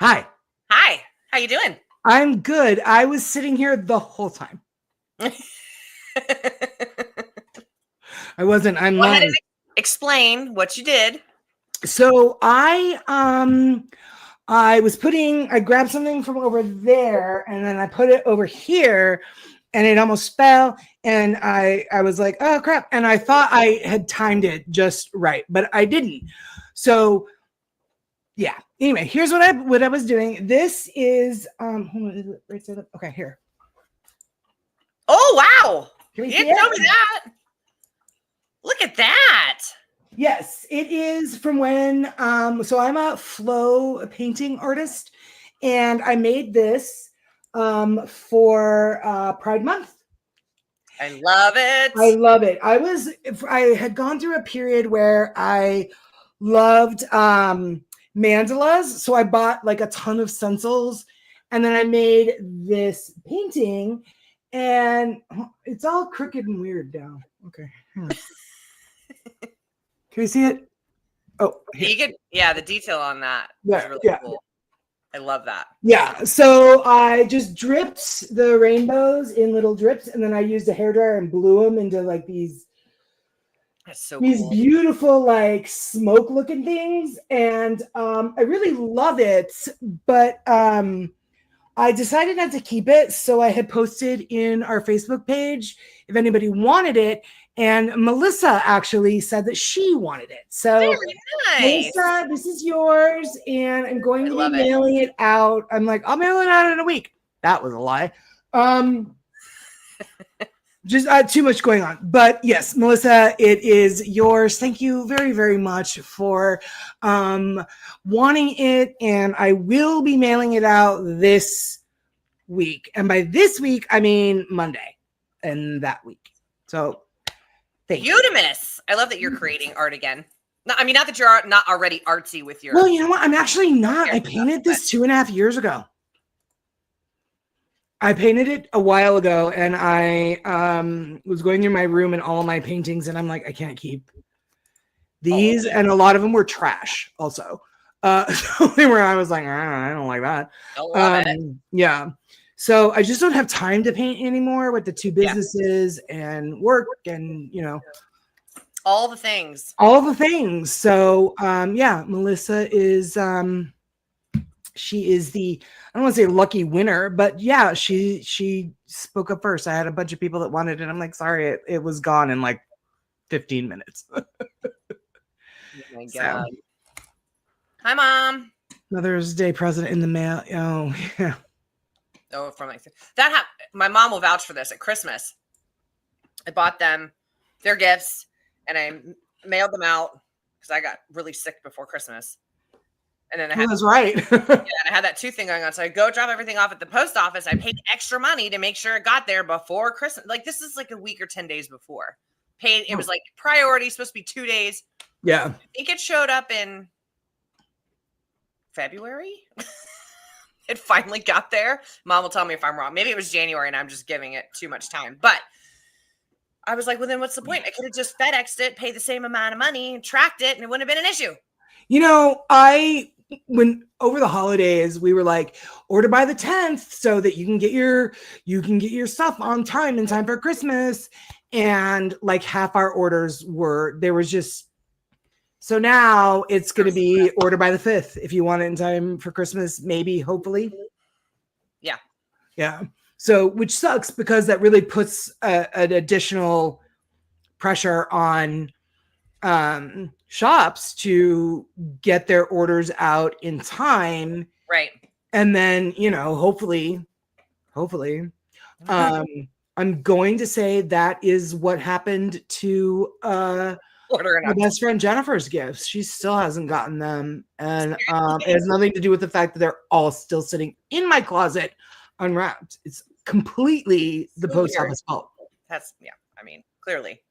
Hi. Hi. How you doing? I'm good. I was sitting here the whole time. I wasn't. I'm Go ahead lying. and explain what you did. So I grabbed something from over there and then I put it over here and it almost fell. And I was like, oh crap. And I thought I had timed it just right, but I didn't. So yeah. Anyway, here's what I was doing. This is okay, here. Oh wow. Can You we see didn't it? tell me that. Look at that. Yes, it is from when so I'm a flow painting artist and I made this for Pride Month. I love it. I love it. I had gone through a period where I loved mandalas, so I bought like a ton of stencils and then I made this painting and it's all crooked and weird now. Okay. Can you see it? Oh, here. The detail on that is really cool. I love that. Yeah, so I just dripped the rainbows in little drips, and then I used a hairdryer and blew them into like these cool. Beautiful like smoke looking things, and I really love it. But I decided not to keep it, so I had posted in our Facebook page if anybody wanted it. And Melissa actually said that she wanted it. So very nice. Melissa, this is yours. And I'm going to be mailing it out. I'm like, I'll mail it out in a week. That was a lie. Just too much going on. But yes, Melissa, it is yours. Thank you very, very much for wanting it. And I will be mailing it out this week. And by this week, I mean Monday and that week. So thank you. Beautimous. I love that you're creating art again. No, I mean, not that you're not already artsy with your. Well, you know what? I'm actually not. I painted this 2.5 years ago. I painted it a while ago, and I was going through my room and all of my paintings, and I'm like, I can't keep these. And a lot of them were trash also. So they were, I was like, I don't like that. I love it. Yeah. So I just don't have time to paint anymore with the two businesses and work and, you know, all the things. So, yeah, Melissa is, she is the, I don't want to say lucky winner, but yeah, she spoke up first. I had a bunch of people that wanted it. I'm like, sorry, it was gone in like 15 minutes. Oh my God. So, hi, Mom. Mother's Day present in the mail. Oh, yeah. Oh, from like that. My mom will vouch for this. At Christmas, I bought them their gifts and I mailed them out because I got really sick before Christmas. And then I had, that's right. And I had that tooth thing going on. So I go drop everything off at the post office. I paid extra money to make sure it got there before Christmas. Like this is like a week or 10 days before. Paid. It was like priority, supposed to be 2 days. Yeah. I think it showed up in February. It finally got there. Mom will tell me if I'm wrong. Maybe it was January and I'm just giving it too much time. But I was like, well, then what's the point? I could have just FedExed it, paid the same amount of money, tracked it, and it wouldn't have been an issue. You know, when over the holidays, we were like, order by the 10th so that you can get your stuff on time in time for Christmas. And like half our orders so now it's going to be order by the 5th if you want it in time for Christmas, maybe, hopefully. Yeah. Yeah. So, which sucks because that really puts an additional pressure on shops to get their orders out in time. Right. And then, you know, hopefully, I'm going to say that is what happened to my best friend Jennifer's gifts. She still hasn't gotten them. And it has nothing to do with the fact that they're all still sitting in my closet unwrapped. It's completely the post office fault. That's, yeah, I mean, clearly.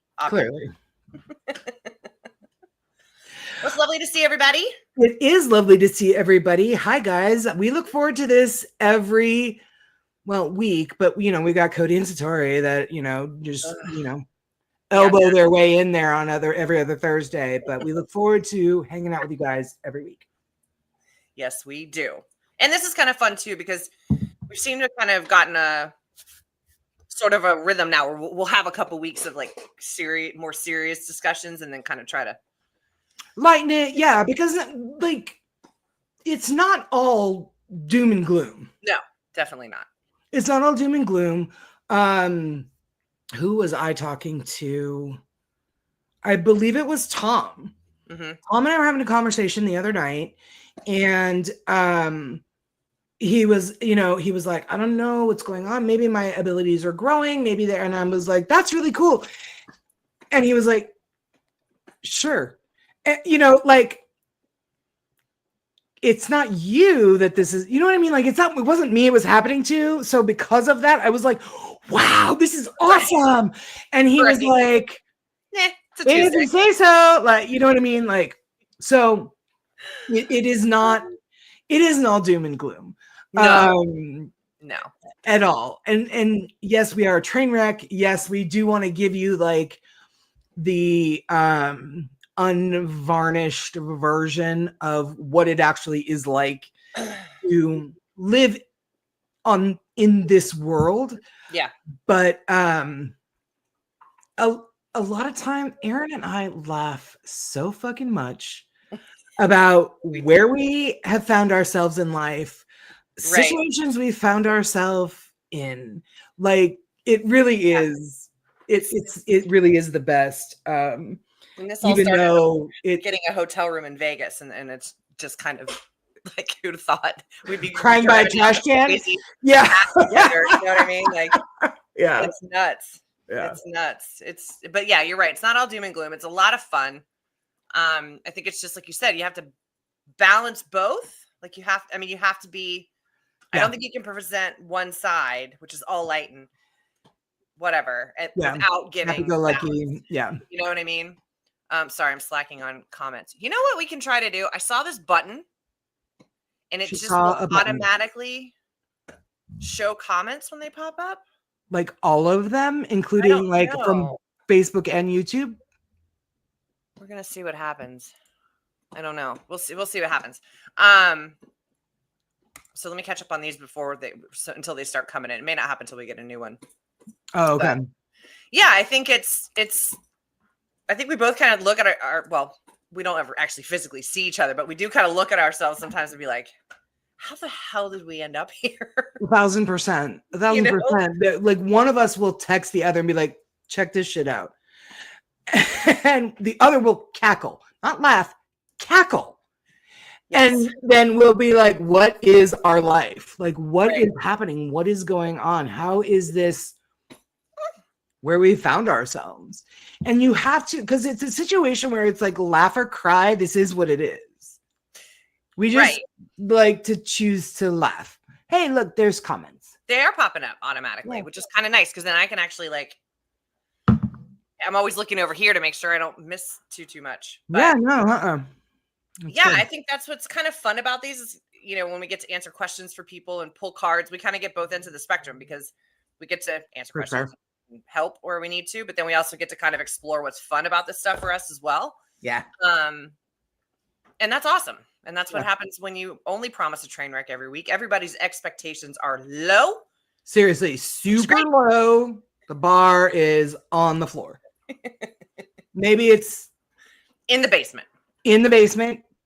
It's lovely to see everybody. It is lovely to see everybody. Hi, guys. We look forward to this every week, but you know, we got Cody and Satori that, you know, just, you know, elbow their way in there on every other Thursday, but we look forward to hanging out with you guys every week. Yes, we do. And this is kind of fun too, because we seem to have kind of gotten a sort of a rhythm now where we'll have a couple weeks of like more serious discussions and then kind of try to lighten it. Yeah, because like it's not all doom and gloom. No, definitely not. It's not all doom and gloom. Who was I talking to? I believe it was Tom. Mm-hmm. Tom and I were having a conversation the other night, and he was like, I don't know what's going on. Maybe my abilities are growing. Maybe they're, and I was like, that's really cool. And he was like, sure. And, like, it's not you that this is, you know what I mean? Like, it wasn't me it was happening to. So because of that, I was like, wow, this is awesome. And he was like, they didn't say so. Like, you know what I mean? Like, so it isn't all doom and gloom. No. At all. And yes, we are a train wreck. Yes, we do want to give you like the unvarnished version of what it actually is like to live in this world. Yeah. But a lot of time, Erin and I laugh so fucking much about where we have found ourselves in life, situations we found ourselves in. Like, it really is. It really is the best. And this all even though getting a hotel room in Vegas, and it's just kind of like, who'd have thought we'd be crying by a trash can? Yeah. Together, you know what I mean? Like, yeah, it's nuts. Yeah. It's nuts. But yeah, you're right. It's not all doom and gloom. It's a lot of fun. I think it's just like you said, you have to balance both. Like you have to be, I don't think you can present one side, which is all light and whatever, without giving happy-go-lucky. Yeah. You know what I mean? Sorry, I'm slacking on comments. You know what we can try to do? I saw this button and it just will automatically show comments when they pop up. Like all of them, including like from Facebook and YouTube. We're gonna see what happens. I don't know. We'll see what happens. So let me catch up on these until they start coming in. It may not happen until we get a new one. Oh, okay. But yeah, I think I think we both kind of look at our well, we don't ever actually physically see each other, but we do kind of look at ourselves sometimes and be like, how the hell did we end up here? 1,000%. 1,000%. Like one of us will text the other and be like, check this shit out. And the other will cackle, not laugh, cackle. Yes. And then we'll be like, what is our life? Like, what is happening? What is going on? How is this where we found ourselves? And you have to, because it's a situation where it's like laugh or cry. This is what it is. We just like to choose to laugh. Hey, look, there's comments. They are popping up automatically, which is kind of nice because then I can actually like, I'm always looking over here to make sure I don't miss too much. But yeah, no, yeah, good. I think that's what's kind of fun about these is, when we get to answer questions for people and pull cards, we kind of get both ends of the spectrum because we get to answer questions and help where we need to, but then we also get to kind of explore what's fun about this stuff for us as well. Yeah. And that's awesome. And that's what happens when you only promise a train wreck every week. Everybody's expectations are low. Seriously, super low. The bar is on the floor. Maybe it's in the basement.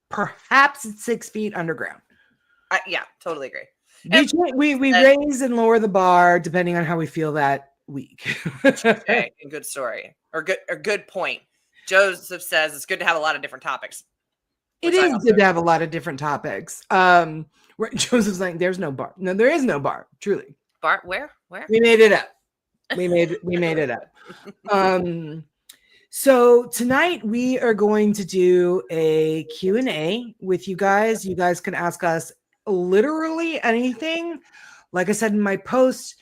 Perhaps it's 6 feet underground. Yeah, totally agree. We raise and lower the bar depending on how we feel that week. Okay, good story or good point. Joseph says it's good to have a lot of different topics. It is good to have a lot of different topics. Joseph's like, there's no bar. No, there is no bar. Truly. Bar? Where? We made it up. We made it up. So tonight we are going to do a Q&A with you guys. You guys can ask us literally anything. Like I said in my post,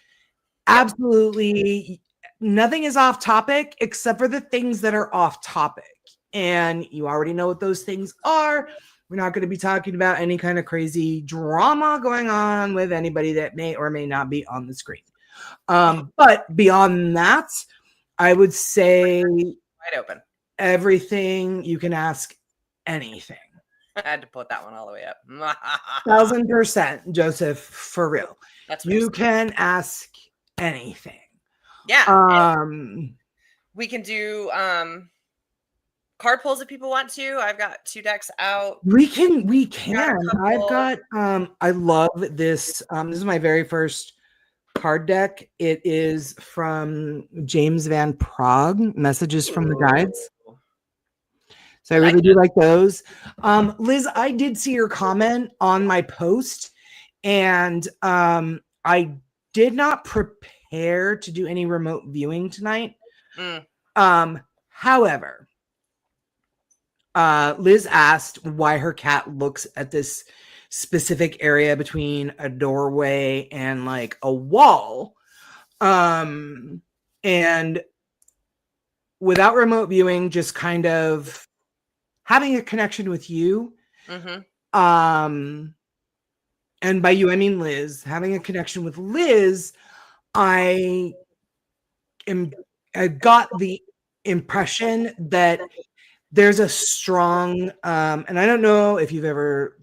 absolutely nothing is off topic except for the things that are off topic. And you already know what those things are. We're not going to be talking about any kind of crazy drama going on with anybody that may or may not be on the screen. But beyond that, I would say wide open. Everything, you can ask anything. I had to put that one all the way up. 1,000%, Joseph, for real. That's you can ask anything. Yeah. We can do card pulls if people want to. I've got 2 decks out. We can. I've got I love this. This is my very first card deck. It is from James Van Prague, Messages from the Guides. So I really do like those. Liz, I did see your comment on my post, and I did not prepare to do any remote viewing tonight. However, Liz asked why her cat looks at this specific area between a doorway and like a wall. And without remote viewing, just kind of having a connection with you. And by you, I mean Liz. Having a connection with Liz, I got the impression that there's a strong, and I don't know if you've ever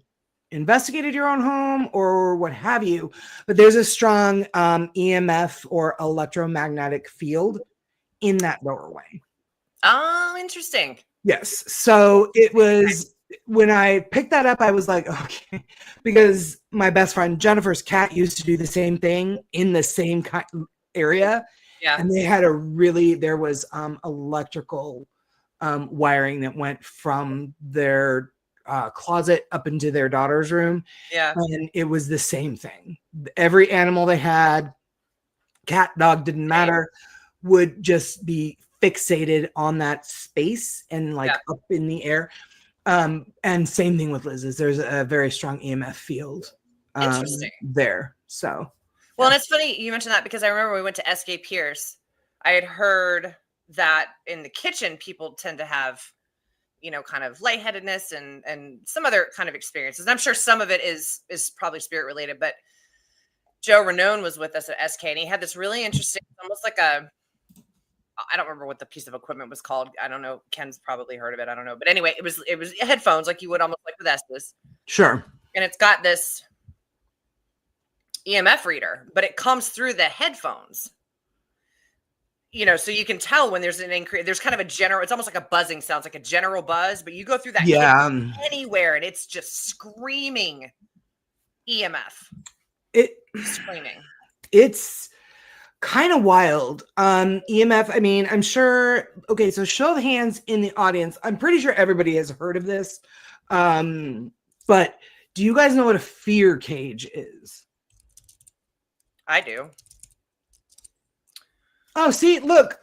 investigated your own home or what have you, but there's a strong EMF or electromagnetic field in that doorway. Oh, interesting. Yes. So it was, when I picked that up, I was like, okay, because my best friend Jennifer's cat used to do the same thing in the same area. Yeah. And they had there was electrical wiring that went from their closet up into their daughter's room. Yeah. And it was the same thing. Every animal they had, cat, dog, didn't matter, would just be fixated on that space and like up in the air. And same thing with Liz's. There's a very strong EMF field there. So well, and it's funny you mentioned that because I remember we went to SK Pierce. I had heard that in the kitchen people tend to have, kind of lightheadedness and some other kind of experiences. And I'm sure some of it is probably spirit related, but Joe Renone was with us at SK and he had this really interesting, almost like I don't remember what the piece of equipment was called. I don't know. Ken's probably heard of it. I don't know. But anyway, it was headphones like you would almost like with Estes. Sure. And it's got this EMF reader, but it comes through the headphones. So you can tell when there's an increase. There's kind of a general, it's almost like a buzzing sounds, like a general buzz, but you go through that anywhere and it's just screaming EMF. Screaming. It's kind of wild. EMF, I mean, I'm sure. Okay, so show of hands in the audience. I'm pretty sure everybody has heard of this. But do you guys know what a fear cage is? I do. Oh, see, look.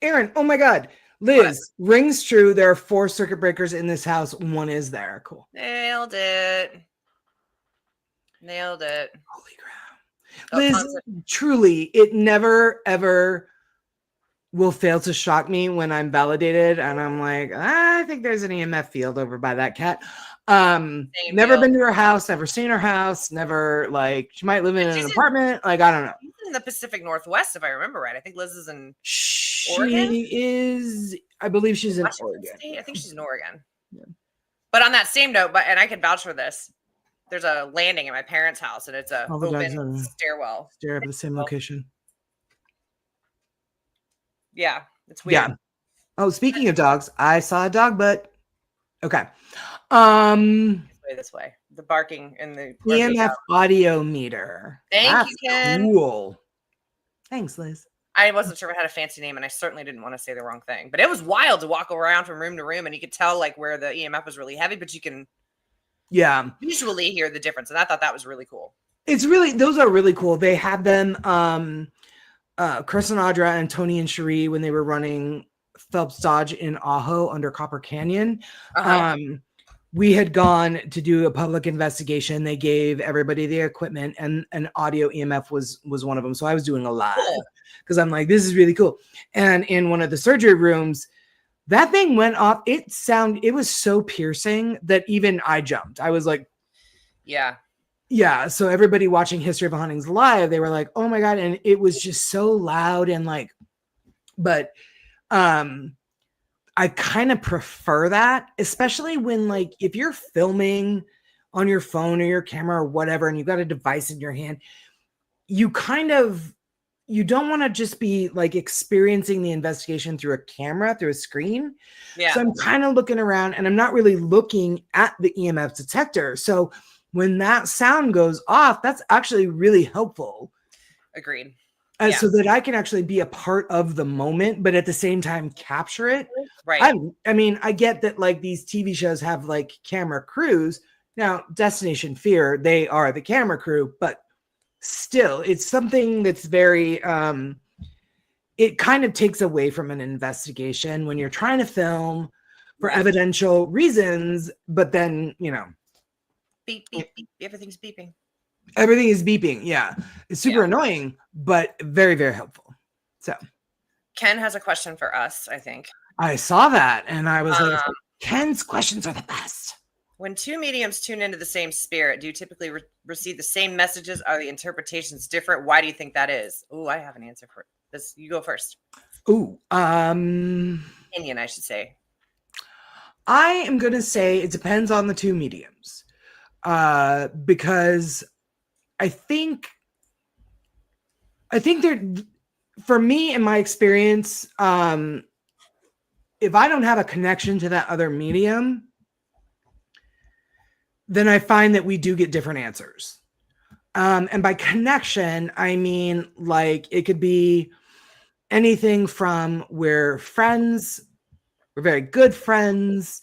Erin, oh my God. Liz, rings true. There are 4 circuit breakers in this house. 1 is there. Cool. Nailed it. Holy crap. Liz, truly, it never, ever will fail to shock me when I'm validated and I'm like, I think there's an EMF field over by that cat. Never been to her house, never seen her house, never, like, she might live in an apartment. Like, I don't know. She's in the Pacific Northwest, if I remember right. I think Liz is in Oregon. She is, I believe she's in Oregon. State? I think she's in Oregon. Yeah. But on that same note, and I can vouch for this, there's a landing at my parents' house and it's a open stairwell. Stare at the same location. Yeah, it's weird. Yeah. Oh, speaking of dogs, I saw a dog butt. Okay. This way. The barking and the EMF audio meter. Thank you, Ken. Cool. Thanks, Liz. I wasn't sure it had a fancy name, and I certainly didn't want to say the wrong thing. But it was wild to walk around from room to room, and you could tell like where the EMF was really heavy, but you can visually hear the difference. And I thought that was really cool. Those are really cool. They had them, Chris and Audra and Tony and Cherie, when they were running Phelps Dodge in Ajo under Copper Canyon. We had gone to do a public investigation. They gave everybody the equipment, and an audio EMF was one of them. So I was doing a live because I'm like, this is really cool. And in one of the surgery rooms, that thing went off. It was so piercing that even I jumped. I was like, yeah. So everybody watching History of Hauntings live, they were like, oh my God. And it was just so loud and like, but I kind of prefer that, especially when like if you're filming on your phone or your camera or whatever, and you've got a device in your hand, you don't want to just be like experiencing the investigation through a camera, through a screen. Yeah. So I'm kind of looking around and I'm not really looking at the EMF detector. So when that sound goes off, that's actually really helpful. Agreed. So that I can actually be a part of the moment, but at the same time capture it. Right. I mean, I get that like these TV shows have like camera crews. Now, Destination Fear, they are the camera crew, but still, it's something that's very, it kind of takes away from an investigation when you're trying to film for evidential reasons, but then, you know. Beep, beep, beep. Everything's beeping. Everything is beeping. Yeah. It's super annoying, but very, very helpful. So Ken has a question for us, I think. I saw that and I was like, Ken's questions are the best. When two mediums tune into the same spirit, do you typically receive the same messages? Are the interpretations different? Why do you think that is? Oh, I have an answer for this. You go first. Ooh, opinion, I should say. I am going to say it depends on the two mediums. Because I think there, for me, in my experience, if I don't have a connection to that other medium, then I find that we do get different answers. And by connection, I mean, like, it could be anything from we're friends, we're very good friends,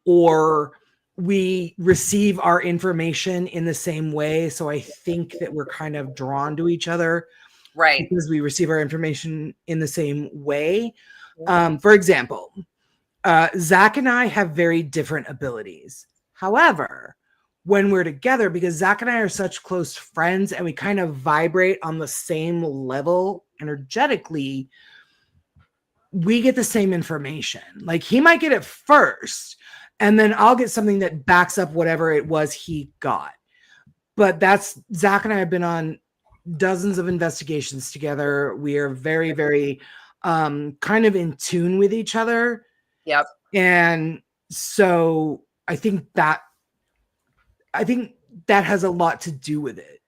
or we receive our information in the same way. So I think that we're kind of drawn to each other. Right. Because we receive our information in the same way. For example, Zach and I have very different abilities. However, when we're together, because Zach and I are such close friends and we kind of vibrate on the same level energetically, we get the same information. Like, he might get it first, and then I'll get something that backs up whatever it was he got. But that's, Zach and I have been on dozens of investigations together. We are very, very kind of in tune with each other. Yep. And so I think that has a lot to do with it.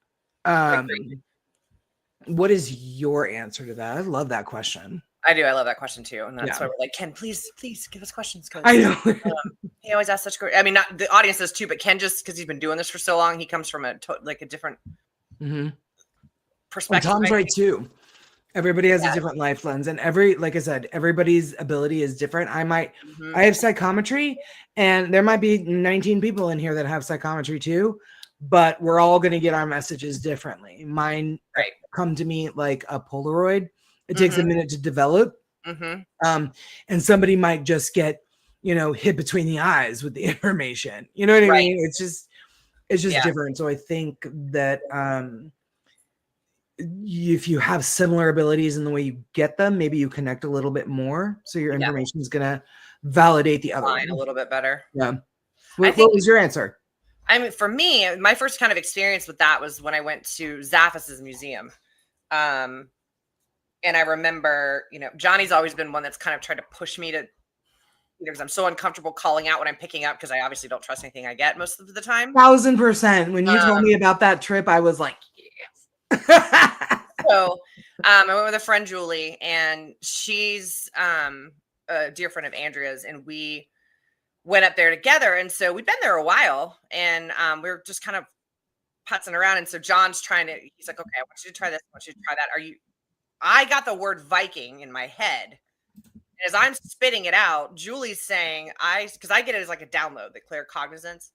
What is your answer to that? I love that question. I do. I love that question too. And that's why we're like, Ken, please give us questions. I know. He always asks such great, I mean, not the audience does too, but Ken, just because he's been doing this for so long, he comes from a different perspective. Well, Tom's right too. Everybody has a different life lens, and like I said, everybody's ability is different. I have psychometry, and there might be 19 people in here that have psychometry too, but we're all going to get our messages differently. Mine come to me like a Polaroid. It takes a minute to develop. And somebody might just get, hit between the eyes with the information. You know what I mean? It's just different. So I think that, if you have similar abilities in the way you get them, maybe you connect a little bit more. So your information is going to validate the other one a little bit better. Yeah. What was your answer? I mean, for me, my first kind of experience with that was when I went to Zaffis's museum. And I remember, Johnny's always been one that's kind of tried to push me to, because I'm so uncomfortable calling out what I'm picking up, because I obviously don't trust anything I get most of the time. 1000%. When you told me about that trip, I was like, So I went with a friend, Julie, and she's a dear friend of Andrea's, and we went up there together. And so we'd been there a while, and we were just kind of putzing around. And so John's he's like, okay, I want you to try this. I want you to try that. I got the word Viking in my head. As I'm spitting it out, Julie's saying, because I get it as like a download, the clear cognizance.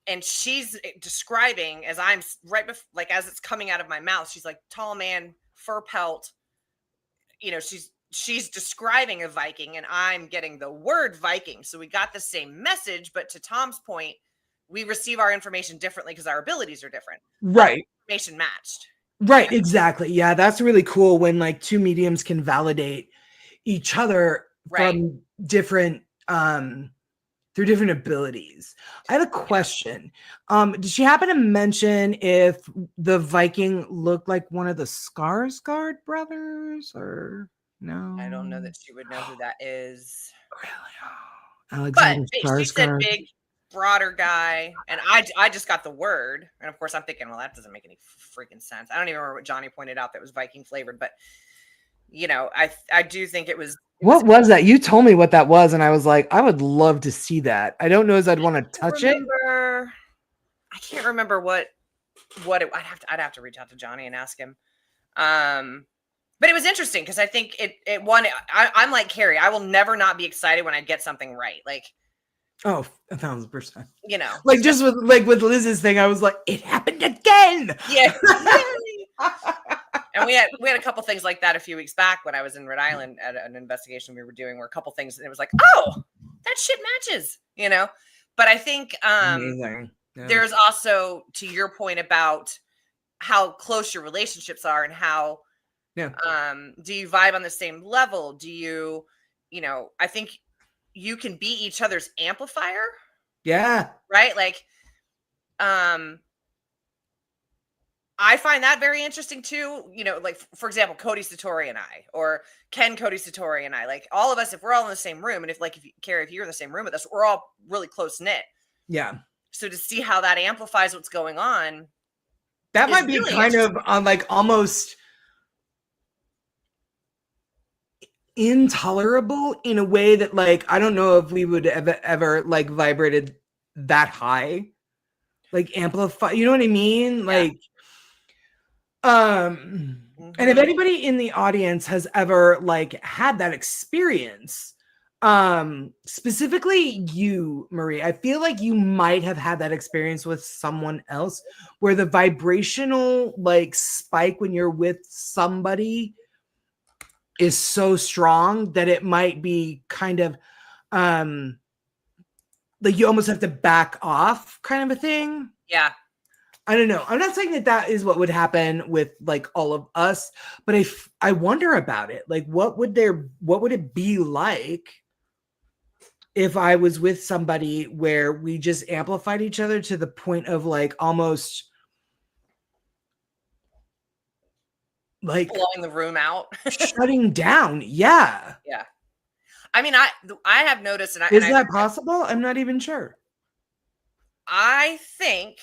And she's describing, as I'm as it's coming out of my mouth, she's like, tall man, fur pelt. She's describing a Viking, and I'm getting the word Viking. So we got the same message, but to Tom's point, we receive our information differently because our abilities are different. Right. Information matched. Right. Exactly. Yeah. That's really cool when like two mediums can validate each other from different, through different abilities. I have a question. Did she happen to mention if the Viking looked like one of the Skarsgård brothers, or? No. I don't know that she would know who that is. Really? Alexander But she said Skarsgård. big, broader guy, and I just got the word, and of course I'm thinking, well, that doesn't make any freaking sense. I don't even remember what Johnny pointed out that was Viking flavored, but you know, I do think it was. What was that? You told me what that was, and I was like, I would love to see that. I don't know as I'd want to touch it. I can't remember what it. I'd have to reach out to Johnny and ask him. But it was interesting because I think it won. I'm like Carrie. I will never not be excited when I get something right. Like, oh, 1,000%. You know, like just with Liz's thing, I was like, it happened again. Yeah. And we had a couple things like that a few weeks back when I was in Rhode Island at an investigation we were doing, where a couple things, and it was like, oh, that shit matches, you know. But I think there's also, to your point about how close your relationships are and how do you vibe on the same level? Do you, you know, I think you can be each other's amplifier. Yeah. Right? Like, I find that very interesting too. You know, like for example, Cody Satori and I, or Cody Satori and I, like all of us, if we're all in the same room, and if Carrie, if you're in the same room with us, we're all really close knit. Yeah. So to see how that amplifies what's going on, that might be really kind of like almost intolerable in a way that, like, I don't know if we would ever like vibrated that high, like amplify. You know what I mean? Yeah. Like. And if anybody in the audience has ever like had that experience, specifically you, Marie, I feel like you might have had that experience with someone else where the vibrational like spike when you're with somebody is so strong that it might be kind of like you almost have to back off kind of a thing. Yeah. I don't know. I'm not saying that is what would happen with like all of us, but I wonder about it. Like, what would it be like if I was with somebody where we just amplified each other to the point of like almost like blowing the room out, shutting down. Yeah. Yeah. I mean, I have noticed, and is that possible? I'm not even sure. I think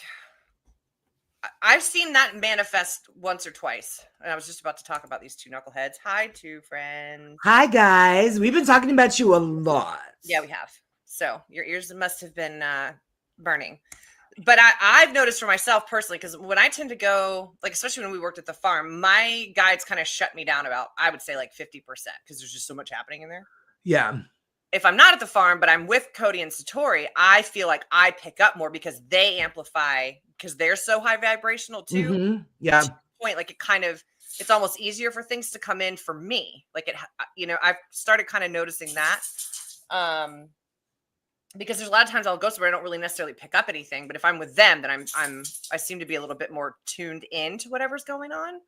I've seen that manifest once or twice. And I was just about to talk about these two knuckleheads. Hi, two friends. Hi, guys. We've been talking about you a lot. Yeah, we have. So your ears must have been burning. But I've noticed for myself personally, because when I tend to go, like, especially when we worked at the farm, my guides kind of shut me down about, I would say, like 50%, because there's just so much happening in there. Yeah. If I'm not at the farm, but I'm with Cody and Satori, I feel like I pick up more because they amplify, because they're so high vibrational too. Mm-hmm. Yeah. To the point, like it's almost easier for things to come in for me. Like I've started kind of noticing that. Because there's a lot of times I'll go somewhere I don't really necessarily pick up anything, but if I'm with them, then I seem to be a little bit more tuned into whatever's going on.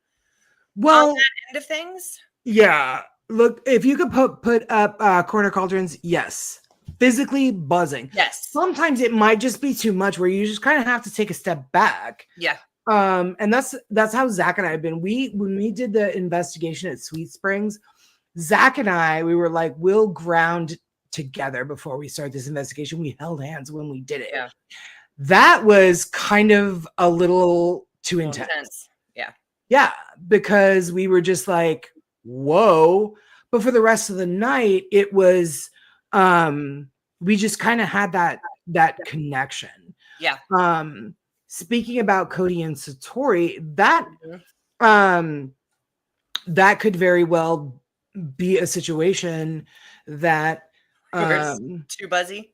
Well, on that end of things. Yeah. Look, if you could put up corner cauldrons, yes. Physically buzzing. Yes. Sometimes it might just be too much where you just kind of have to take a step back. Yeah. And that's how Zach and I have been. When we did the investigation at Sweet Springs, Zach and I, we were like, we'll ground together before we start this investigation. We held hands when we did it. Yeah. That was kind of a little too intense. Yeah. Yeah. Because we were just like, whoa. But for the rest of the night, it was we just kind of had that connection. Yeah. Speaking about Cody and Satori, that that could very well be a situation that too buzzy,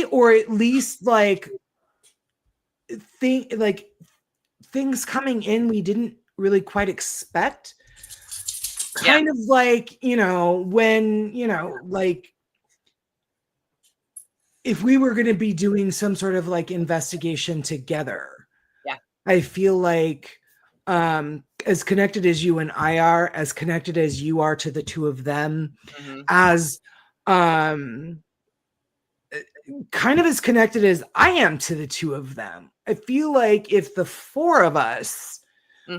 or at least like things coming in we didn't really quite expect. Kind of like, when, like if we were going to be doing some sort of like investigation together. Yeah. I feel like as connected as you and I are, as connected as you are to the two of them, as kind of as connected as I am to the two of them. I feel like if the four of us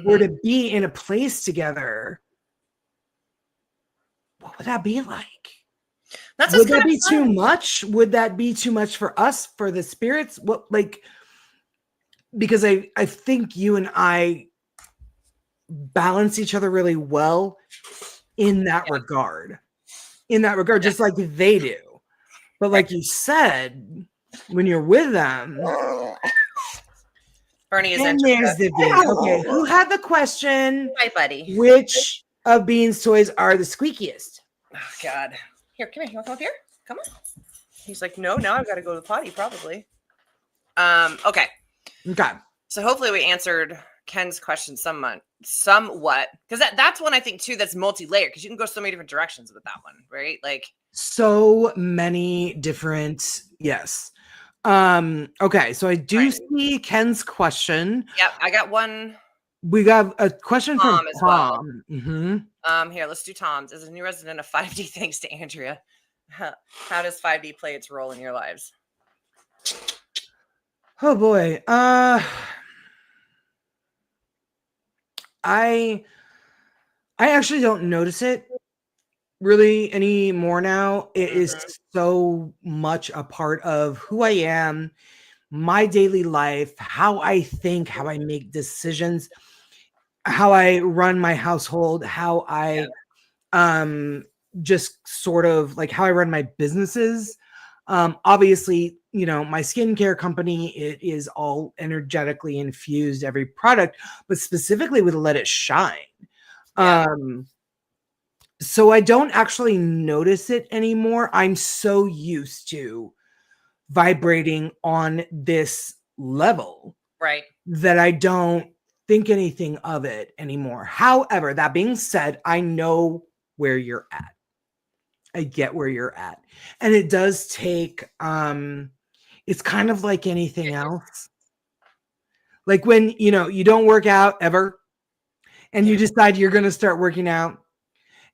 were to be in a place together, what would that be like? That's would that be too much? Would that be too much for us, for the spirits? What, like, because I think you and I balance each other really well in that regard. Just like they do. But like you said, when you're with them, Bernie is and there's the bean. Okay, who had the question? Hi, buddy. Which of Bean's toys are the squeakiest? Oh, God. Here, come here. You want to come up here? Come on. He's like, no, now I've got to go to the potty, probably. Okay. So hopefully we answered Ken's question somewhat. Because that's one I think, too, that's multi-layered. Because you can go so many different directions with that one, right? Like, so many different, yes. Okay, so I do see Ken's question. Yep, I got one. We got a question from Tom as well. Mm-hmm. Here, let's do Tom's. As a new resident of 5D, thanks to Andrea, how does 5D play its role in your lives? Oh boy. I actually don't notice it really anymore now. It is so much a part of who I am, my daily life, how I think, how I make decisions, how I run my household, how I just sort of like how I run my businesses. Obviously, you know, my skincare company, it is all energetically infused, every product, but specifically with Let It Shine. So I don't actually notice it anymore. I'm so used to vibrating on this level, right, that I don't think anything of it anymore. However, that being said, I know where you're at. I get where you're at. And it does take, it's kind of like anything else. Like when, you know, you don't work out ever and you decide you're going to start working out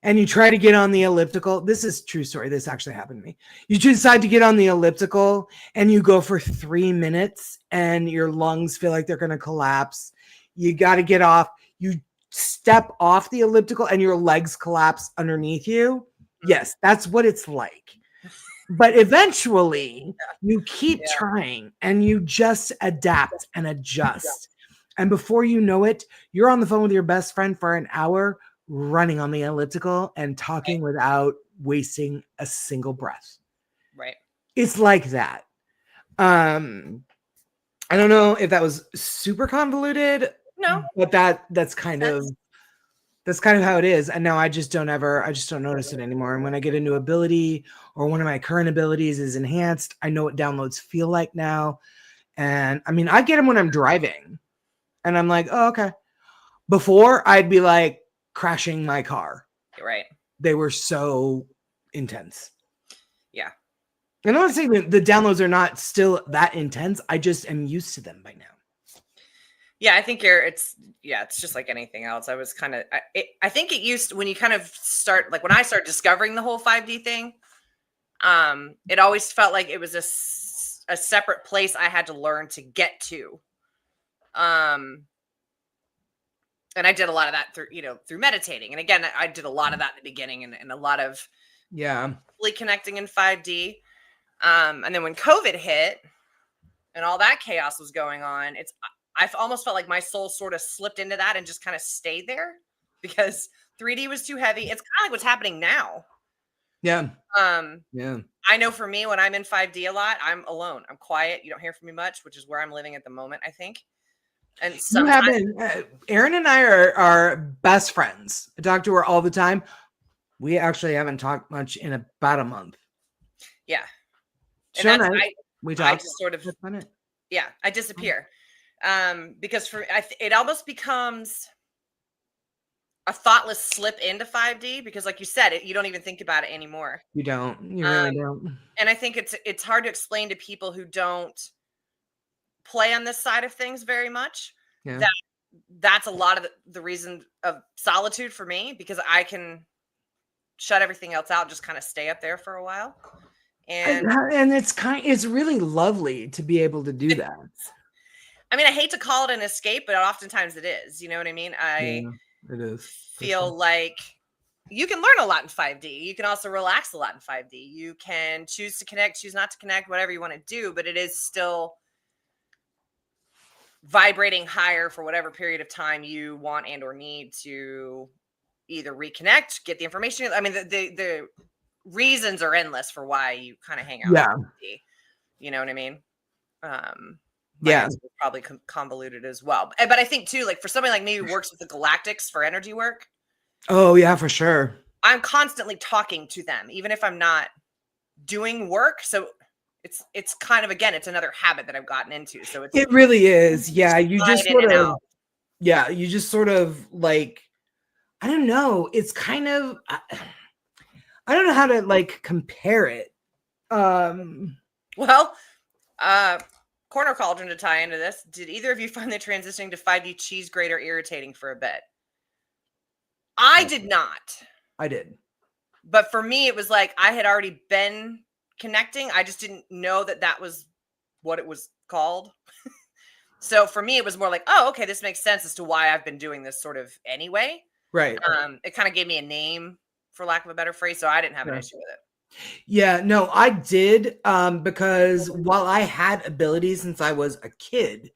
and you try to get on the elliptical. This is a true story. This actually happened to me. You decide to get on the elliptical and you go for 3 minutes and your lungs feel like they're going to collapse. You got to get off. You step off the elliptical and your legs collapse underneath you. Yes, that's what it's like. But eventually you keep trying and you just adapt and adjust. And before you know it, you're on the phone with your best friend for an hour, running on the elliptical and talking without wasting a single breath. Right. It's like that. I don't know if that was super convoluted. No. But that's kind of how it is. And now I just don't notice it anymore. And when I get a new ability or one of my current abilities is enhanced, I know what downloads feel like now. And I mean, I get them when I'm driving and I'm like, oh, okay. Before I'd be like crashing my car. Right. They were so intense. Yeah. And I'm not saying that the downloads are not still that intense. I just am used to them by now. Yeah, I think it's just like anything else. I was kind of, I think it used to, when you kind of start, like when I started discovering the whole 5D thing, it always felt like it was a separate place I had to learn to get to. And I did a lot of that through meditating. And again, I did a lot of that in the beginning and a lot of fully connecting in 5D. And then when COVID hit and all that chaos was going on, I almost felt like my soul sort of slipped into that and just kind of stayed there because 3D was too heavy. It's kind of like what's happening now. Yeah. I know for me, when I'm in 5D a lot, I'm alone. I'm quiet. You don't hear from me much, which is where I'm living at the moment, I think. And Erin and I are best friends. I talk to her all the time. We actually haven't talked much in about a month. Yeah. We talk. I just sort of, I disappear. Because it almost becomes a thoughtless slip into 5D because like you said, you don't even think about it anymore. You don't. You really don't. And I think it's hard to explain to people who don't play on this side of things very much. Yeah. That's a lot of the reason of solitude for me because I can shut everything else out and just kind of stay up there for a while. And it's really lovely to be able to do that. I mean, I hate to call it an escape, but oftentimes it is. You know what I mean? It is. Feel like you can learn a lot in 5D. You can also relax a lot in 5D. You can choose to connect, choose not to connect, whatever you want to do, but it is still vibrating higher for whatever period of time you want and or need to either reconnect, get the information. I mean, the reasons are endless for why you kind of hang out. Yeah. You know what I mean? My Yeah. answer is probably convoluted as well. But I think too, like for somebody like me who works with the galactics for energy work. Oh yeah, for sure. I'm constantly talking to them, even if I'm not doing work. So it's kind of, again, it's another habit that I've gotten into. So it really is. Yeah. You just sort of, yeah, you just sort of like, I don't know. It's kind of, I don't know how to like compare it. Well, corner cauldron to tie into this. Did either of you find the transitioning to 5D cheese grater irritating for a bit? I did not. I did. But for me, it was like I had already been connecting. I just didn't know that was what it was called. So for me, it was more like, oh, okay, this makes sense as to why I've been doing this sort of anyway. Right. It kind of gave me a name, for lack of a better phrase, so I didn't have an issue with it. Yeah, no, I did, because while I had abilities since I was a kid,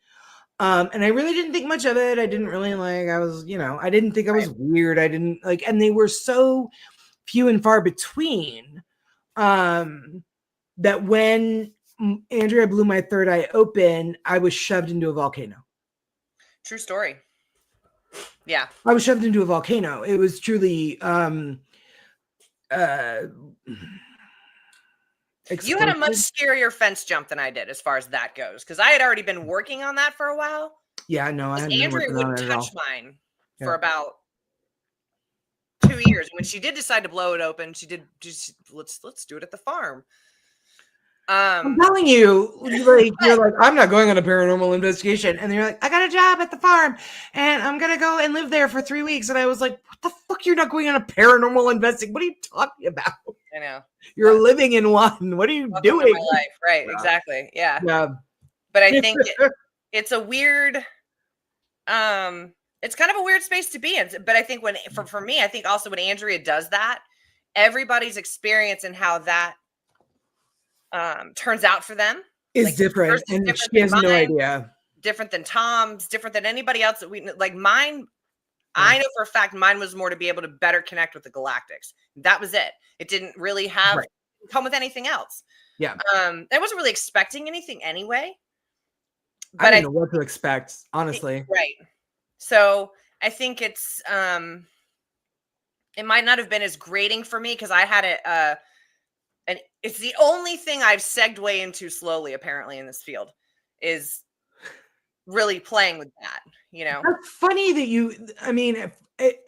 and I really didn't think much of it. I didn't really like, I was, I didn't think I was weird. I didn't like, and they were so few and far between, that when Andrea blew my third eye open, I was shoved into a volcano. True story. Yeah. I was shoved into a volcano. It was truly, you had a much scarier fence jump than I did as far as that goes, because I had already been working on that for a while. Yeah, no, I hadn't. Andrea wouldn't touch mine for about 2 years. When she did decide to blow it open, she did just let's do it at the farm. I'm telling you, you're like, I'm not going on a paranormal investigation. And you're like, I got a job at the farm and I'm going to go and live there for 3 weeks. And I was like, what the fuck? You're not going on a paranormal investigation. What are you talking about? I know. You're living in one. What are you doing? My life. Right. Yeah. Exactly. Yeah. Yeah. But I think it's a weird, it's kind of a weird space to be in. But I think for me, I think also when Andrea does that, everybody's experience and how that turns out for them is different, and different, she has no idea. Different than Tom's, different than anybody else that we like. Mine, I know for a fact, mine was more to be able to better connect with the galactics. That was it. It didn't really come with anything else. Yeah. I wasn't really expecting anything anyway. But I didn't know what to expect, honestly. Right. So I think it's it might not have been as grating for me because I had it. And it's the only thing I've segued into slowly, apparently, in this field, is really playing with that, That's funny that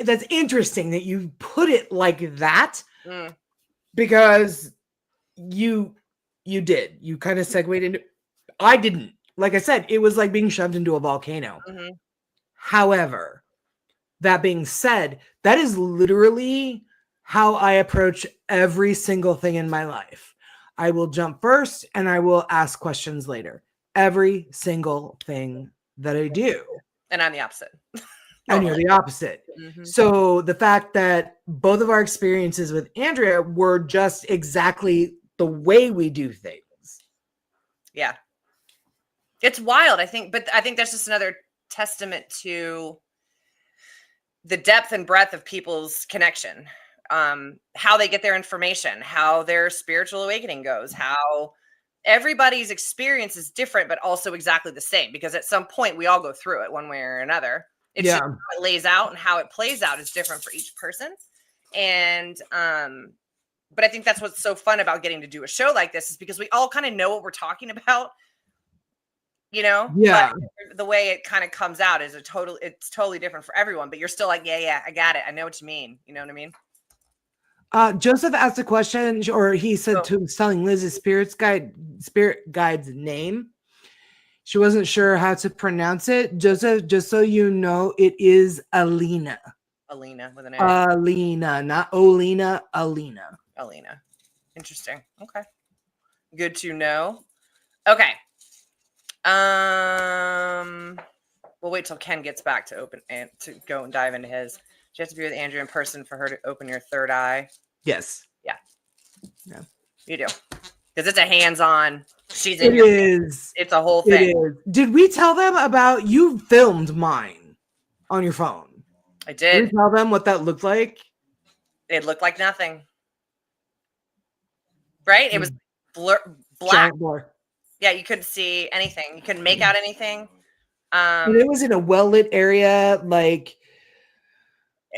that's interesting that you put it like that, because you kind of segued into, I didn't. Like I said, it was like being shoved into a volcano. Mm-hmm. However, that being said, that is literally how I approach every single thing in my life. I will jump first and I will ask questions later. Every single thing that I do. And I'm the opposite. And you're the opposite. Mm-hmm. So the fact that both of our experiences with Andrea were just exactly the way we do things. Yeah. It's wild, I think. But I think that's just another testament to the depth and breadth of people's connection. How they get their information, how their spiritual awakening goes, how everybody's experience is different, but also exactly the same, because at some point we all go through it one way or another. It's just how it lays out and how it plays out is different for each person. And, but I think that's what's so fun about getting to do a show like this, is because we all kind of know what we're talking about, Yeah. But the way it kind of comes out is it's totally different for everyone, but you're still like, yeah, I got it. I know what you mean. You know what I mean? Joseph asked a question, or he said to telling Liz's spirit guide's name. She wasn't sure how to pronounce it. Joseph, just so you know, it is Alina. Alina with an A. Alina, not Olina. Alina. Alina. Interesting. Okay. Good to know. Okay. We'll wait till Ken gets back to open and to go and dive into his. you have to be with Andrea in person for her to open your third eye? Yes. Yeah. Yeah. You do. Because it's a hands-on. She's It in your is. It's a whole It thing. is. Did we tell them about you filmed mine on your phone? I Did we did. tell them what that looked like? It looked like nothing. Right? It was black. Giant blur. Yeah, you couldn't see anything. You couldn't make out anything. And it was in a well-lit area. Like,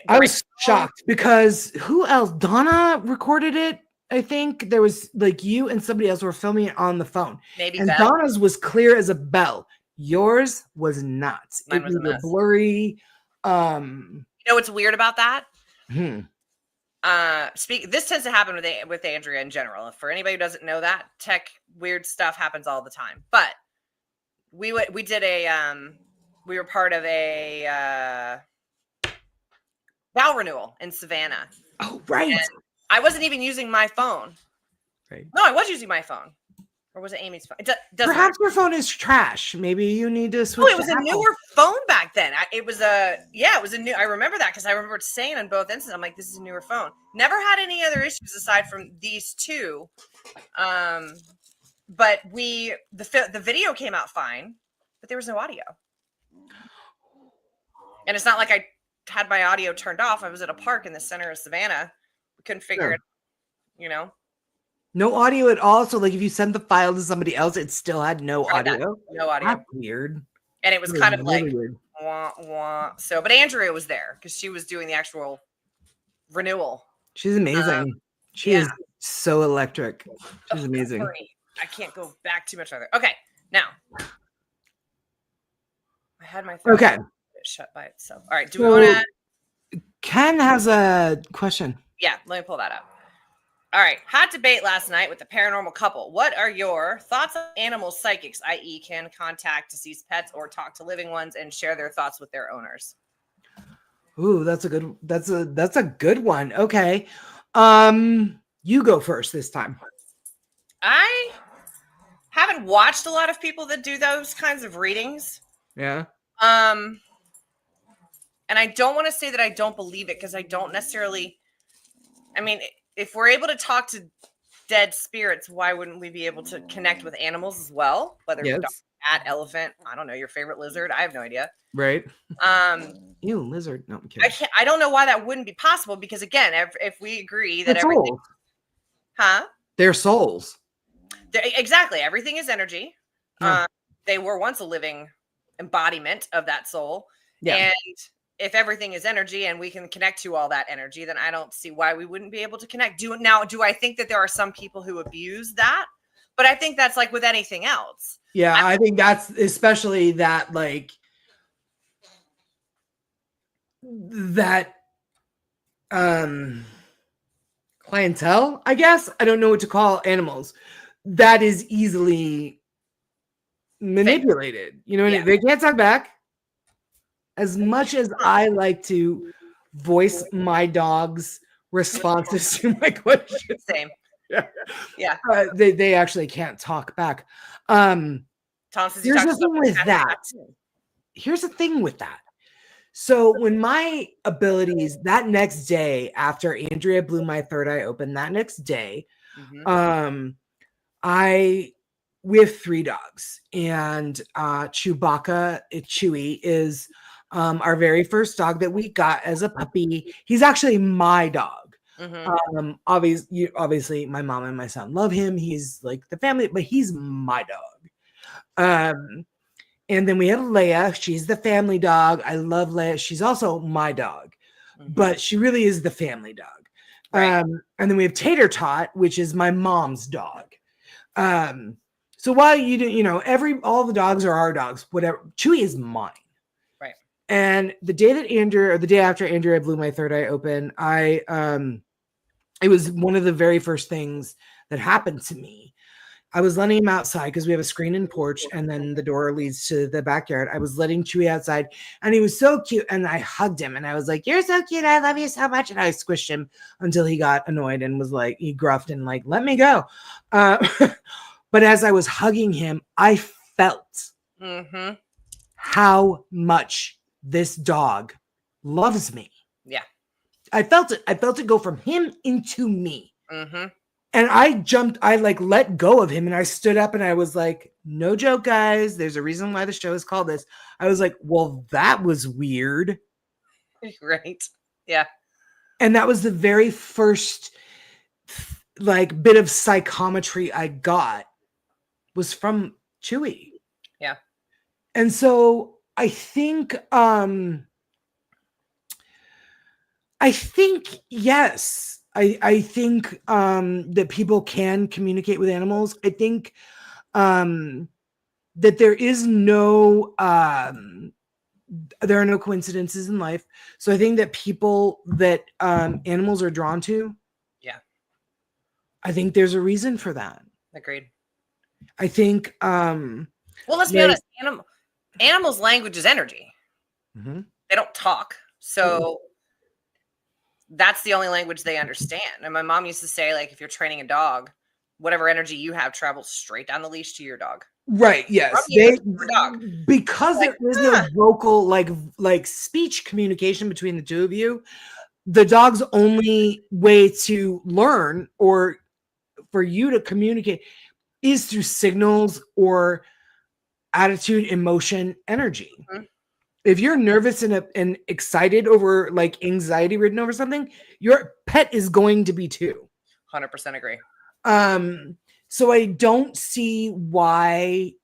I was shocked because who else? Donna recorded it. I think there was like you and somebody else were filming it on the phone. Maybe and Bell. Donna's was clear as a bell. Yours was not. Mine was a mess. Blurry. You know what's weird about that? This tends to happen with Andrea in general. For anybody who doesn't know that, tech weird stuff happens all the time. But we did a we were part of a vow renewal in Savannah. Oh, right. And I wasn't even using my phone. Right. No, I was using my phone. Or was it Amy's phone? Perhaps your phone is trash. Maybe you need to switch. Oh, it was a newer phone back then. It was a new. I remember that because I remember saying on both instances, I'm like, this is a newer phone. Never had any other issues aside from these two. But the video came out fine, but there was no audio. And it's not like I had my audio turned off. I was at a park in the center of Savannah. We couldn't figure it, No audio at all. So, like, if you send the file to somebody else, it still had no audio. No audio. That's weird. And it was kind of like, wah, wah. So, but Andrea was there because she was doing the actual renewal. She's amazing. She is so electric. She's amazing. I can't go back too much further. Okay, now I had my throat shut by itself. All right, do we want to? Ken has a question. Yeah, let me pull that up. All right, hot debate last night with the paranormal couple. What are your thoughts on animal psychics, i.e., can contact deceased pets or talk to living ones and share their thoughts with their owners? Ooh, that's a good one. Okay, you go first this time. I haven't watched a lot of people that do those kinds of readings. Yeah. And I don't want to say that I don't believe it because I don't necessarily. I mean, if we're able to talk to dead spirits, why wouldn't we be able to connect with animals as well? Whether it's dog, cat, elephant, I don't know, your favorite lizard. I have no idea. Right. Ew, lizard. No, I'm kidding. I don't know why that wouldn't be possible because again, if we agree that everything, they're souls. Exactly. Everything is energy. Yeah. They were once a living embodiment of that soul. Yeah. And if everything is energy and we can connect to all that energy, then I don't see why we wouldn't be able to connect. Do I think that there are some people who abuse that? But I think that's like with anything else. Yeah, I think that's especially that, like, that clientele, I guess. I don't know what to call animals. That is easily manipulated. You know what I mean? They can't talk back. As much as I like to voice my dog's responses to my questions. Same. Yeah. They actually can't talk back. Tom says here's the thing with that. Here's the thing with that. So when my abilities that next day after Andrea blew my third eye open, that next day, we have 3 dogs, and Chewy is our very first dog that we got as a puppy. He's actually my dog. Obviously my mom and my son love him. He's like the family, but he's my dog. And then we have Leia. She's the family dog. I love Leia. She's also my dog, but she really is the family dog. Right. And then we have Tater Tot, which is my mom's dog. So while you do, all the dogs are our dogs, whatever. Chewy is mine. Right. And the day after Andrea blew my third eye open, it was one of the very first things that happened to me. I was letting him outside because we have a screen and porch, and then the door leads to the backyard. I was letting Chewy outside, and he was so cute, and I hugged him, and I was like, "You're so cute. I love you so much." And I squished him until he got annoyed and was like, he gruffed and like, "Let me go." But as I was hugging him, I felt how much this dog loves me. Yeah. I felt it go from him into me. Mm-hmm. And I like let go of him and I stood up and I was like, no joke, guys. There's a reason why the show is called this. I was like, well, that was weird. Right. Yeah. And that was the very first like bit of psychometry I got was from Chewy. Yeah. And so I think yes. I think that people can communicate with animals. I think that there is no there are no coincidences in life. So I think that people that animals are drawn to, yeah, I think there's a reason for that. Agreed. I think well, let's be honest, animals' language is energy. Mm-hmm. They don't talk. So that's the only language they understand. And my mom used to say, like, if you're training a dog, whatever energy you have travels straight down the leash to your dog. Right. Yes. Because like, there is no vocal like speech communication between the two of you. The dog's only way to learn or for you to communicate is through signals or attitude, emotion, energy. Mm-hmm. If you're nervous and excited over like anxiety ridden over something, your pet is going to be too. 100% agree. So I don't see why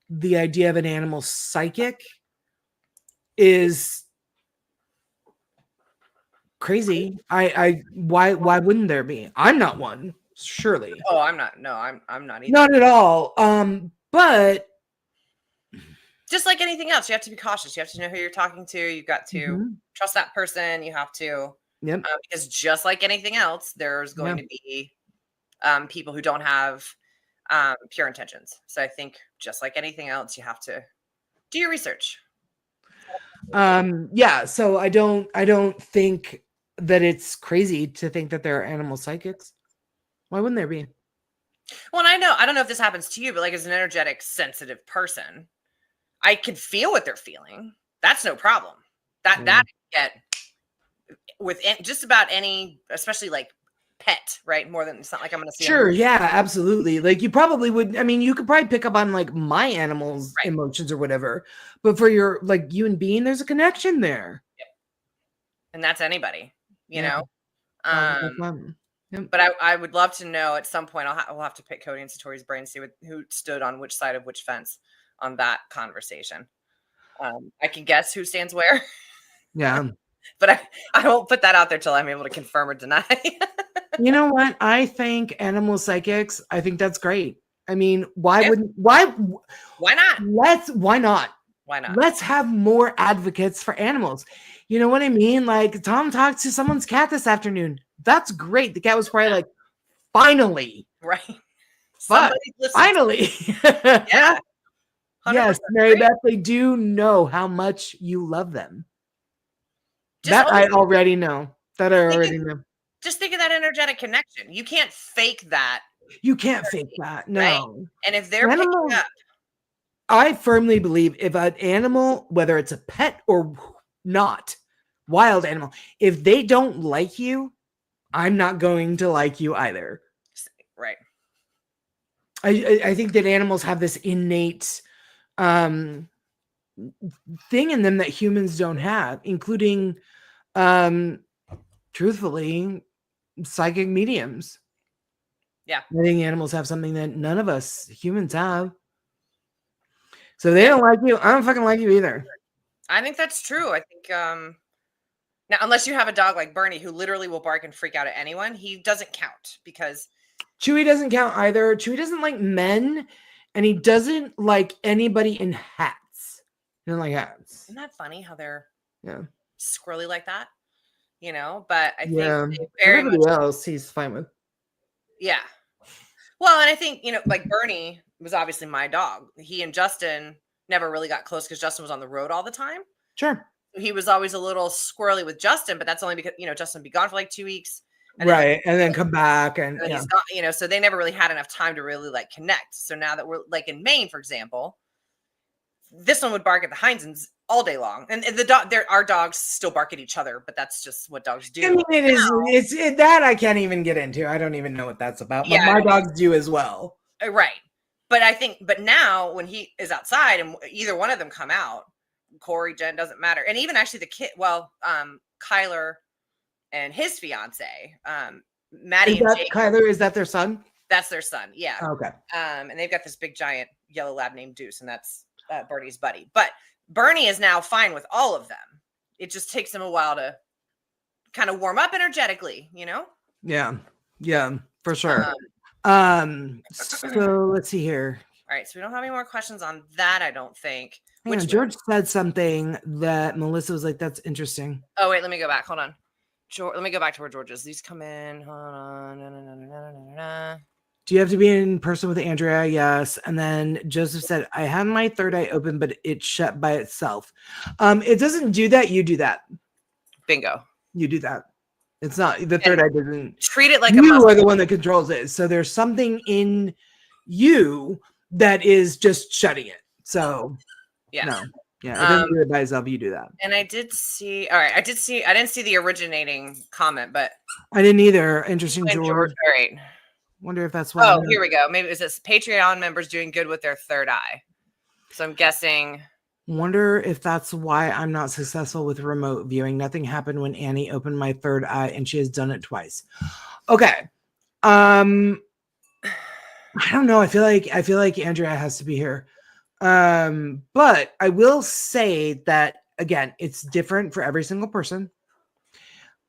the idea of an animal psychic is crazy. Why wouldn't there be? I'm not one, surely. Oh, I'm not. No, I'm not either. Not at all. But just like anything else, you have to be cautious. You have to know who you're talking to. You've got to trust that person. You have to, because just like anything else, there's going to be people who don't have pure intentions. So I think just like anything else, you have to do your research. Yeah. So I don't think that it's crazy to think that there are animal psychics. Why wouldn't there be? Well, and I don't know if this happens to you, but like as an energetic, sensitive person, I can feel what they're feeling. That's no problem. That I get with just about any, especially like pet, right? More than, it's not like I'm going to see. Sure. Yeah, absolutely. Like you probably would. I mean, you could probably pick up on like my animal's emotions or whatever, but for your like you and being, there's a connection there. Yep. And that's anybody, you know? Yep. But I would love to know at some point, we'll have to pick Cody and Satori's brain, see who stood on which side of which fence on that conversation. I can guess who stands where. Yeah. But I won't put that out there till I'm able to confirm or deny. You know what? I think animal psychics, I think that's great. I mean, why not? Why not? Let's have more advocates for animals. You know what I mean? Like Tom talked to someone's cat this afternoon. That's great. The cat was probably like, finally. Right. Finally. Yeah. Yes, Mary Beth, they do know how much you love them. I already know. Just think of that energetic connection. You can't fake that. You can't fake that. No. Right? And if they're picking up. I firmly believe if an animal, whether it's a pet or not, wild animal, if they don't like you, I'm not going to like you either. Right. I think that animals have this innate thing in them that humans don't have, including truthfully psychic mediums. Yeah. I think animals have something that none of us humans have. So they don't like you. I don't fucking like you either. I think that's true. I think now, unless you have a dog like Bernie who literally will bark and freak out at anyone, he doesn't count because Chewy doesn't count either. Chewy doesn't like men, and he doesn't like anybody in hats. He doesn't like hats. Isn't that funny how they're squirrely like that? You know, but I think everybody else he's fine with. Yeah. Well, and I think, like Bernie was obviously my dog. He and Justin never really got close because Justin was on the road all the time. Sure. He was always a little squirrely with Justin, but that's only because, Justin would be gone for like 2 weeks. And then come back. And he's gone, so they never really had enough time to really like connect. So now that we're like in Maine, for example, this one would bark at the Heinzens all day long, and our dogs still bark at each other, but that's just what dogs do. I mean, it's that I can't even get into. I don't even know what that's about. But my dogs do as well. Right. But now when he is outside and either one of them come out, Corey, Jen, doesn't matter. And even actually the kid, Kyler and his fiance, Maddie and Jake. Kyler, is that their son? That's their son. Yeah. Okay. And they've got this big giant yellow lab named Deuce, and that's Bernie's buddy. But Bernie is now fine with all of them. It just takes him a while to kind of warm up energetically, you know? Yeah. Yeah, for sure. So let's see here. All right. So we don't have any more questions on that, I don't think. George said something that Melissa was like, that's interesting. Oh, wait, let me go back. Hold on. Let me go back to where George is. These come in. Hold on. Do you have to be in person with Andrea? Yes. And then Joseph said, I had my third eye open, but it shut by itself. It doesn't do that. You do that. Bingo. You do that. It's not the third eye doesn't treat it like you are the one that controls it. So there's something in you that is just shutting it. So yeah. No. Yeah, it doesn't do it by itself. You do that. And I did see. All right, I didn't see the originating comment, but I didn't either. Interesting, George. All right. Wonder if that's why. Oh, here we go. Maybe it says Patreon members doing good with their third eye. So I'm guessing. Wonder if that's why I'm not successful with remote viewing. Nothing happened when Annie opened my third eye, and she has done it twice. Okay. I don't know. I feel like Andrea has to be here. But I will say that again, it's different for every single person.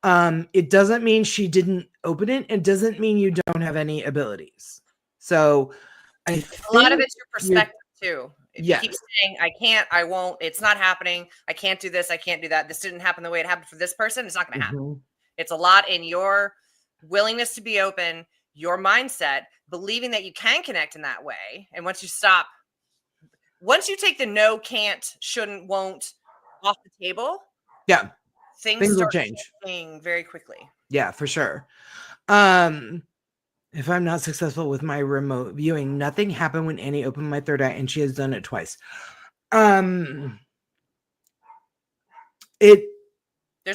It doesn't mean she didn't open it. It doesn't mean you don't have any abilities. So a lot of it's your perspective too. If you keep saying, I can't, I won't, it's not happening, I can't do this, I can't do that, this didn't happen the way it happened for this person, it's not going to happen. It's a lot in your willingness to be open, your mindset, believing that you can connect in that way. And once you take the no, can't, shouldn't, won't off the table, things will change very quickly. Yeah, for sure. If I'm not successful with my remote viewing, nothing happened when Annie opened my third eye, and she has done it twice. There's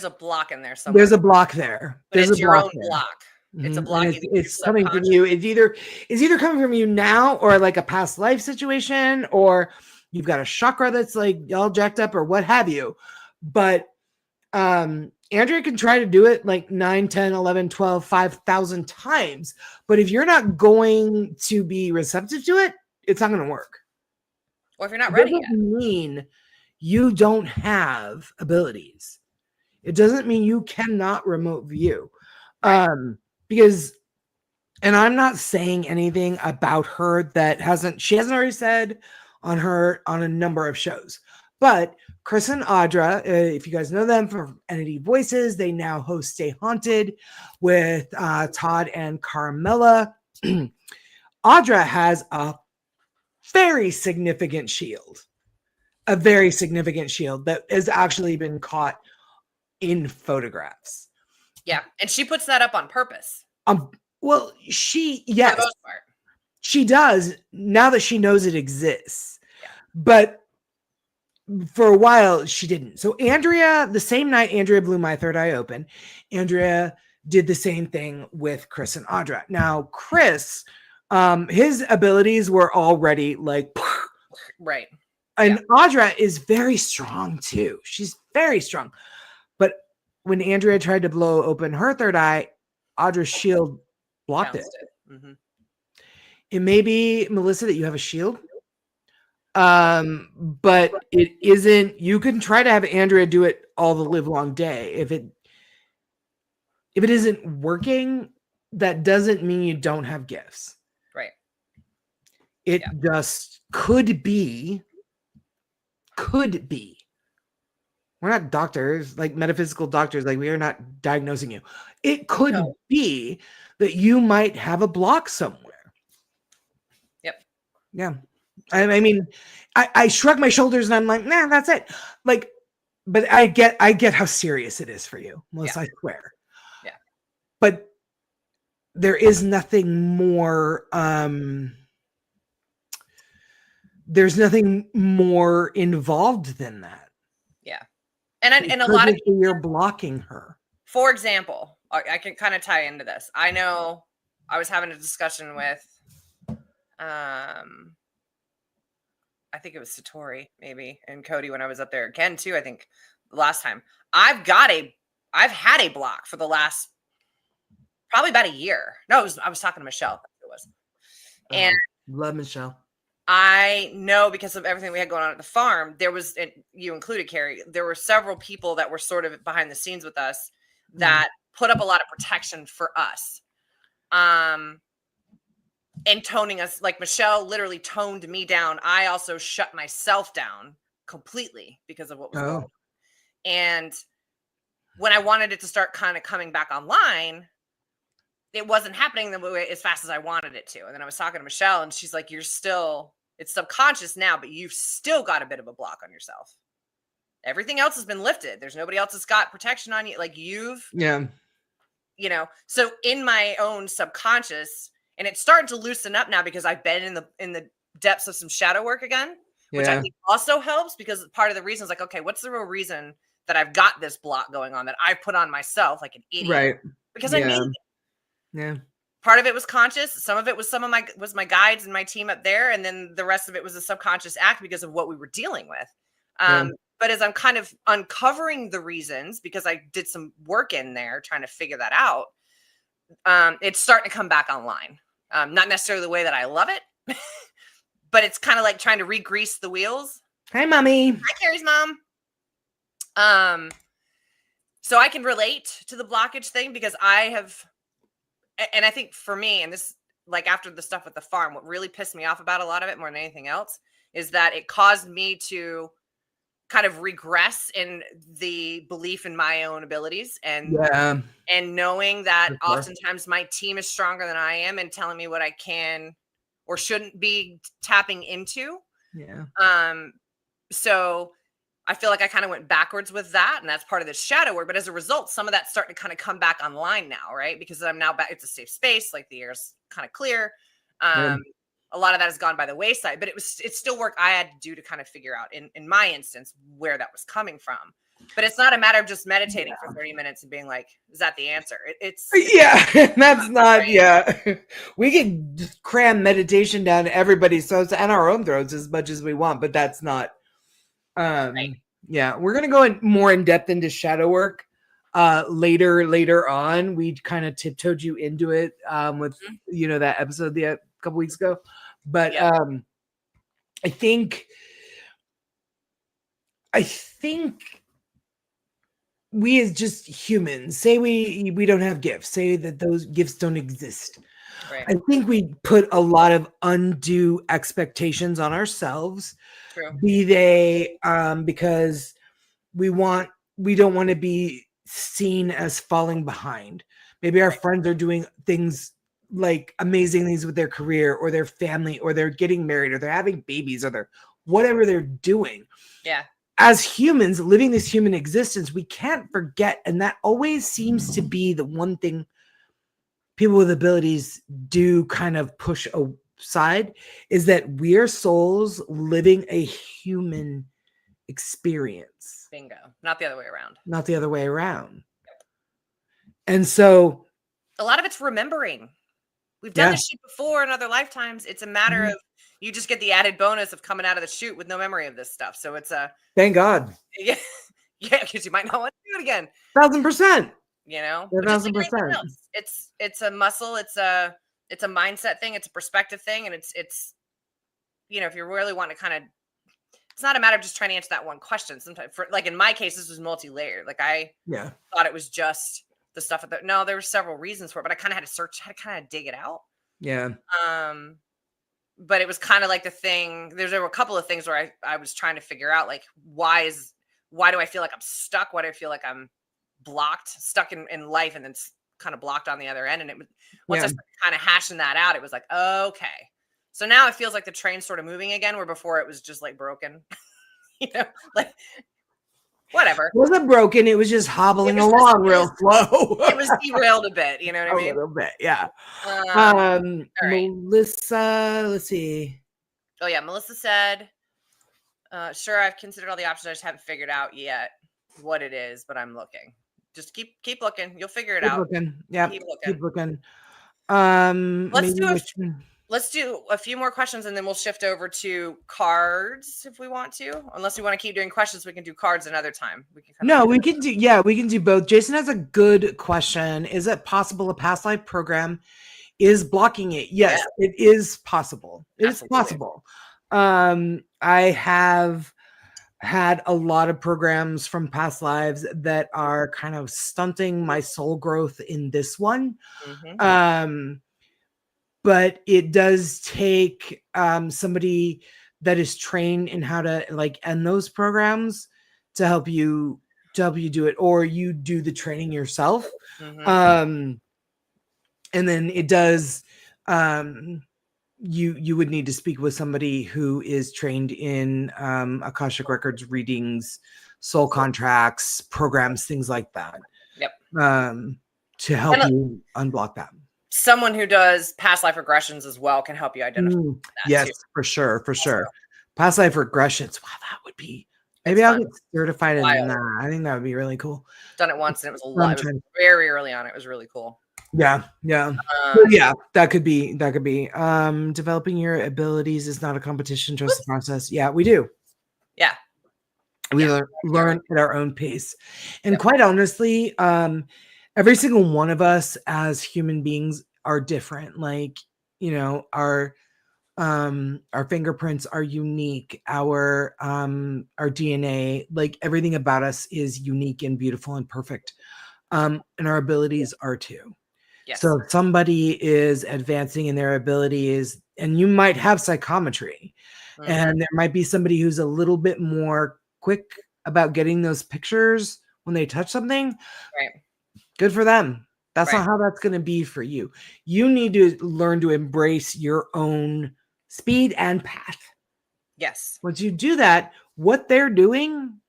a block in there somewhere. There's a block there. But it's your own block. It's a block. It's coming from you. It's either coming from you now, or like a past life situation, or you've got a chakra that's like all jacked up, or what have you. But Andrea can try to do it like 9, 10, 11, 12, 5,000 times. But if you're not going to be receptive to it, it's not going to work. Or if you're not ready yet. It doesn't mean you don't have abilities. It doesn't mean you cannot remote view. Right. Because, and I'm not saying anything about her that she hasn't already said on a number of shows. But Chris and Audra, if you guys know them from Entity Voices, they now host Stay Haunted with Todd and Carmela. Audra has a very significant shield. A very significant shield that has actually been caught in photographs. Yeah, and she puts that up on purpose. Well, yes. For the most part. She does, now that she knows it exists. Yeah. But for a while, she didn't. So Andrea, the same night Andrea blew my third eye open, Andrea did the same thing with Chris and Audra. Now, Chris, his abilities were already like... Right. And Audra is very strong too. She's very strong. But when Andrea tried to blow open her third eye, Audra's shield blocked it. Mm-hmm. It may be, Melissa, that you have a shield. But it isn't. You can try to have Andrea do it all the live long day. If it isn't working, that doesn't mean you don't have gifts. Right. It just could be. We're not doctors, like metaphysical doctors. Like, we are not diagnosing you. It could be that you might have a block somewhere. Yep. Yeah. I mean, I shrug my shoulders and I'm like, nah, that's it. Like, but I get how serious it is for you, Melissa, I swear. Yeah. But there is nothing more there's nothing more involved than that. Yeah. And a lot of people, you're blocking her. For example, I can kind of tie into this. I know I was having a discussion with, I think it was Satori maybe, and Cody when I was up there again too. I think the last time I've had a block for the last probably about a year. No, I was talking to Michelle. It was, and love Michelle. I know because of everything we had going on at the farm, you included, Carrie, there were several people that were sort of behind the scenes with us that put up a lot of protection for us. And toning us, like Michelle literally toned me down. I also shut myself down completely because of what was going on. And when I wanted it to start kind of coming back online, it wasn't happening the way as fast as I wanted it to. And then I was talking to Michelle and she's like, it's subconscious now, but you've still got a bit of a block on yourself. Everything else has been lifted. There's nobody else that's got protection on you. Like so in my own subconscious, and it's starting to loosen up now because I've been in the depths of some shadow work again, which I think also helps because part of the reason is like, okay, what's the real reason that I've got this block going on that I've put on myself like an idiot? Right. Because I made it. Yeah. Part of it was conscious. Some of it was my guides and my team up there. And then the rest of it was a subconscious act because of what we were dealing with. But as I'm kind of uncovering the reasons, because I did some work in there trying to figure that out, it's starting to come back online. Not necessarily the way that I love it, but it's kind of like trying to re-grease the wheels. Hi, Mommy. Hi, Carrie's mom. So I can relate to the blockage thing because and I think for me, and this, like after the stuff with the farm, what really pissed me off about a lot of it more than anything else is that it caused me to kind of regress in the belief in my own abilities and knowing that oftentimes my team is stronger than I am and telling me what I can or shouldn't be tapping into. So I feel like I kind of went backwards with that, and that's part of the shadow work. But as a result, some of that's starting to kind of come back online now, right? Because I'm now back. It's a safe space. Like the air's kind of clear. A lot of that has gone by the wayside, but it's still work I had to do to kind of figure out in my instance where that was coming from. But it's not a matter of just meditating for 30 minutes and being like, is that the answer? It's that's not, we can just cram meditation down everybody's throats and our own throats as much as we want, but that's not, we're going to go more in depth into shadow work later on. We kind of tiptoed you into it with, that episode a couple weeks ago. But I think we as just humans, say we don't have gifts, say that those gifts don't exist. Right. I think we put a lot of undue expectations on ourselves. True. Be they because we don't want to be seen as falling behind. Maybe our friends are doing things like amazing things with their career or their family, or they're getting married, or they're having babies, or they're whatever they're doing. Yeah. As humans living this human existence, we can't forget, and that always seems to be the one thing people with abilities do kind of push aside, is that we are souls living a human experience. Bingo. Not the other way around. Not the other way around. And so a lot of it's remembering. We've done this shit before in other lifetimes. It's a matter of you just get the added bonus of coming out of the chute with no memory of this stuff. So it's thank God. Yeah, because you might not want to do it again. 1,000%. You know, 1,000%. It's a muscle. It's a mindset thing. It's a perspective thing, and it's if you really want to kind of, it's not a matter of just trying to answer that one question. Sometimes, like in my case, this was multi-layered. Like I thought it was just the stuff at no, there were several reasons for it, but I kind of had to search, had to kind of dig it out. Yeah. But it was kind of like the thing, there were a couple of things where I was trying to figure out, like, why do I feel like I'm stuck? Why do I feel like I'm stuck in life, and then kind of blocked on the other end? And it was, once I started kind of hashing that out, it was like, okay. So now it feels like the train's sort of moving again, where before it was just like broken, like whatever. It wasn't broken. It was just hobbling along real slow. It was derailed a bit. You know what I mean? A little bit, yeah. All right. Melissa, let's see. Oh yeah, Melissa said, sure, I've considered all the options. I just haven't figured out yet what it is, but I'm looking. Just keep looking. You'll figure it out. Looking. Yeah. Keep Keep looking. looking. Let's do a few more questions and then we'll shift over to cards if we want to. Unless we want to keep doing questions, we can do cards another time. We can we can do both. Jason has a good question. Is it possible a past life program is blocking it? Yes, it is possible. It's possible. I have had a lot of programs from past lives that are kind of stunting my soul growth in this one. But it does take somebody that is trained in how to like end those programs to help you do it, or you do the training yourself. And then it does you would need to speak with somebody who is trained in akashic records, readings, soul contracts, programs, things like that. To help you unblock that. Someone who does past life regressions as well can help you identify that yes too. for sure Past life regressions, wow, that would be, maybe I'll get certified in that. I think that would be really cool. Done it once and it was a lot. It was very early on. It was really cool. Yeah that could be developing your abilities is not a competition, trust the process. We do. We learn at our own pace, and quite honestly, every single one of us as human beings are different. Like, you know, our fingerprints are unique. Our DNA, like everything about us is unique and beautiful and perfect. And our abilities are too. So if somebody is advancing in their abilities, and you might have psychometry, and there might be somebody who's a little bit more quick about getting those pictures when they touch something. Good for them. That's not how that's going to be for you. You need to learn to embrace your own speed and path. Once you do that, what they're doing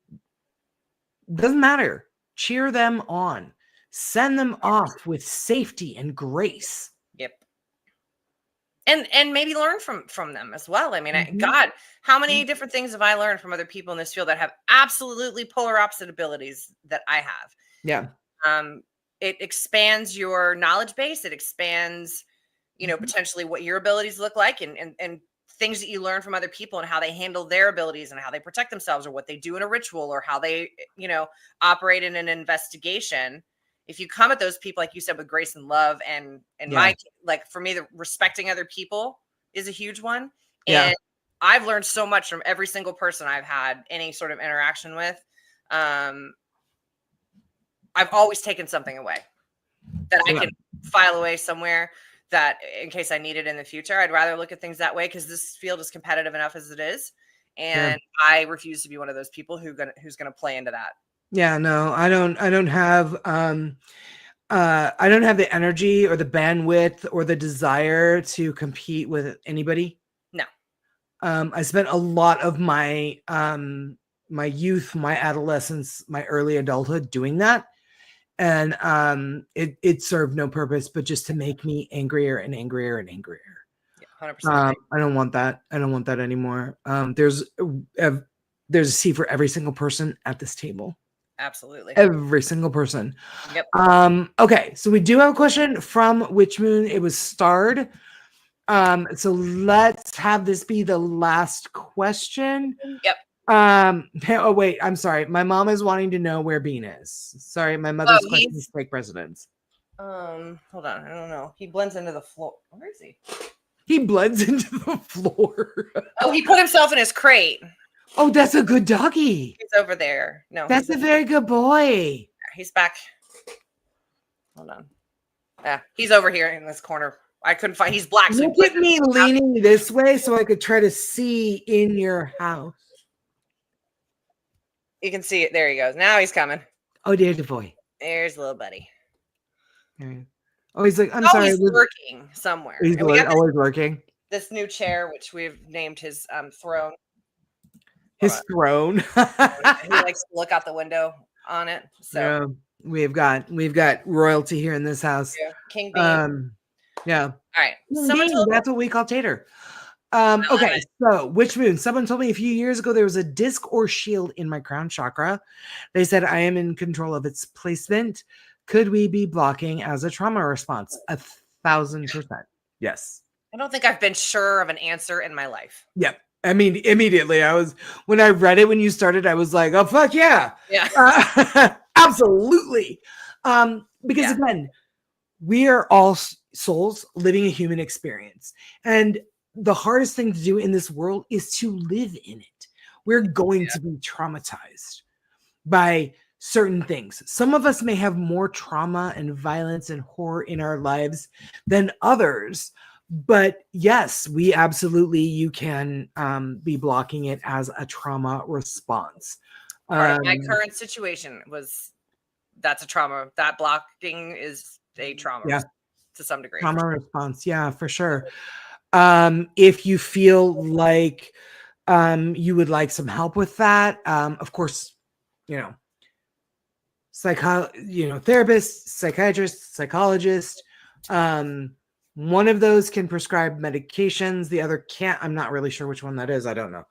doesn't matter. Cheer them on. Send them off with safety and grace. And maybe learn from them as well. I mean, God, how many different things have I learned from other people in this field that have absolutely polar opposite abilities that I have? It expands your knowledge base. It expands, you know, potentially what your abilities look like, and things that you learn from other people and how they handle their abilities and how they protect themselves, or what they do in a ritual, or how they, you know, operate in an investigation. If you come at those people, like you said, with grace and love, and my, like for me, the respecting other people is a huge one. And I've learned so much from every single person I've had any sort of interaction with. I've always taken something away that I can file away somewhere, that in case I need it in the future. I'd rather look at things that way, because this field is competitive enough as it is. And I refuse to be one of those people who's gonna play into that. No, I don't have the energy or the bandwidth or the desire to compete with anybody. No. I spent a lot of my my youth, my adolescence, my early adulthood doing that. And it served no purpose but just to make me angrier and angrier and angrier. 100%. I don't want that. I don't want that anymore. There's a seat for every single person at this table. Absolutely. Every single person. Okay, so we do have a question from Witch Moon. It was starred. So let's have this be the last question. Oh wait, I'm sorry. My mom is wanting to know where Bean is. Sorry, my mother's question is fake presidents. Hold on, I don't know. He blends into the floor. Where is he? He blends into the floor. Oh, he put himself in his crate. Oh, that's a good doggy. He's over there. No, that's a very good boy. He's back. Hold on. Yeah, he's over here in this corner. I couldn't find. He's black. So look at me leaning this way so I could try to see in your house. You can see it. There he goes. Now he's coming. Oh, there's the boy. There's little buddy. Oh, he's like, I'm sorry. He's lurking somewhere. He's always lurking. This new chair, which we've named his throne. His throne. He likes to look out the window on it. So we've got royalty here in this house. King Bean. All right. Bean, that's what we call Tater. Okay, so which moon? Someone told me a few years ago there was a disc or shield in my crown chakra. They said I am in control of its placement. Could we be blocking as a trauma response? 1,000%. Yes. I don't think I've been sure of an answer in my life. Yep. I mean, immediately when I read it, when you started, I was like, oh, fuck yeah. Yeah. Absolutely. Because again, we are all souls living a human experience. And the hardest thing to do in this world is to live in it. We're going to be traumatized by certain things. Some of us may have more trauma and violence and horror in our lives than others. But yes, we absolutely, you can be blocking it as a trauma response. Part of my current situation that's a trauma. That blocking is a trauma to some degree. Trauma response. Yeah, for sure. If you feel like you would like some help with that, of course, therapists, psychiatrists, psychologists, one of those can prescribe medications. The other can't. I'm not really sure which one that is. I don't know.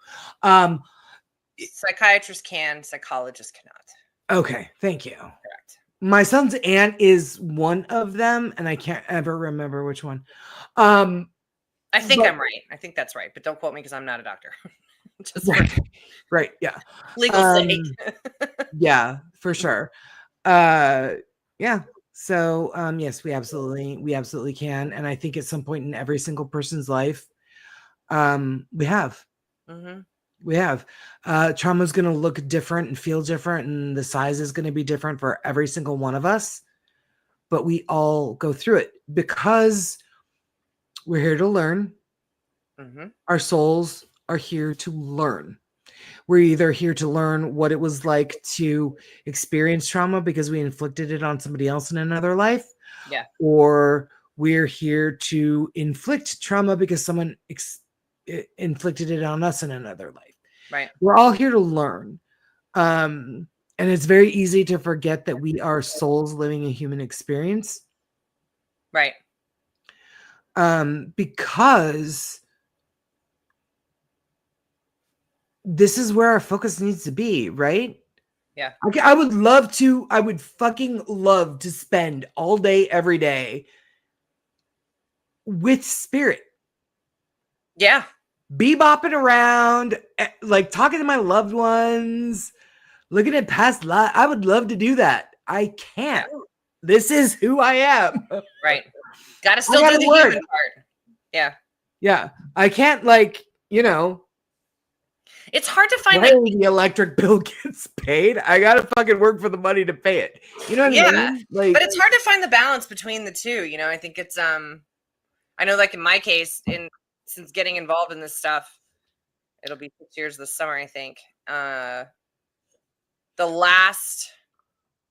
Psychiatrists can, psychologists cannot. Okay. Thank you. Correct. My son's aunt is one of them, and I can't ever remember which one. I think I'm right. I think that's right, but don't quote me because I'm not a doctor. Just right. Yeah. Legal sake. Yeah, for sure. Yeah. So, yes, we absolutely can. And I think at some point in every single person's life, we have. Mm-hmm. We have. Trauma is going to look different and feel different, and the size is going to be different for every single one of us. But we all go through it because we're here to learn. Mm-hmm. Our souls are here to learn. We're either here to learn what it was like to experience trauma because we inflicted it on somebody else in another life. Yeah. Or we're here to inflict trauma because someone inflicted it on us in another life. Right. We're all here to learn. And it's very easy to forget that we are souls living a human experience. Right. Because this is where our focus needs to be, right? Yeah. Okay, I would fucking love to spend all day, every day with spirit. Yeah. Bebopping around, like talking to my loved ones, looking at past lives. I would love to do that. I can't. This is who I am. Right. Gotta still do the human part. Yeah. Yeah. I can't it's hard to find the electric bill gets paid. I gotta fucking work for the money to pay it. You know what I mean? But it's hard to find the balance between the two. I think it's I know, like in my case, since getting involved in this stuff, it'll be 6 years this summer, I think. The last,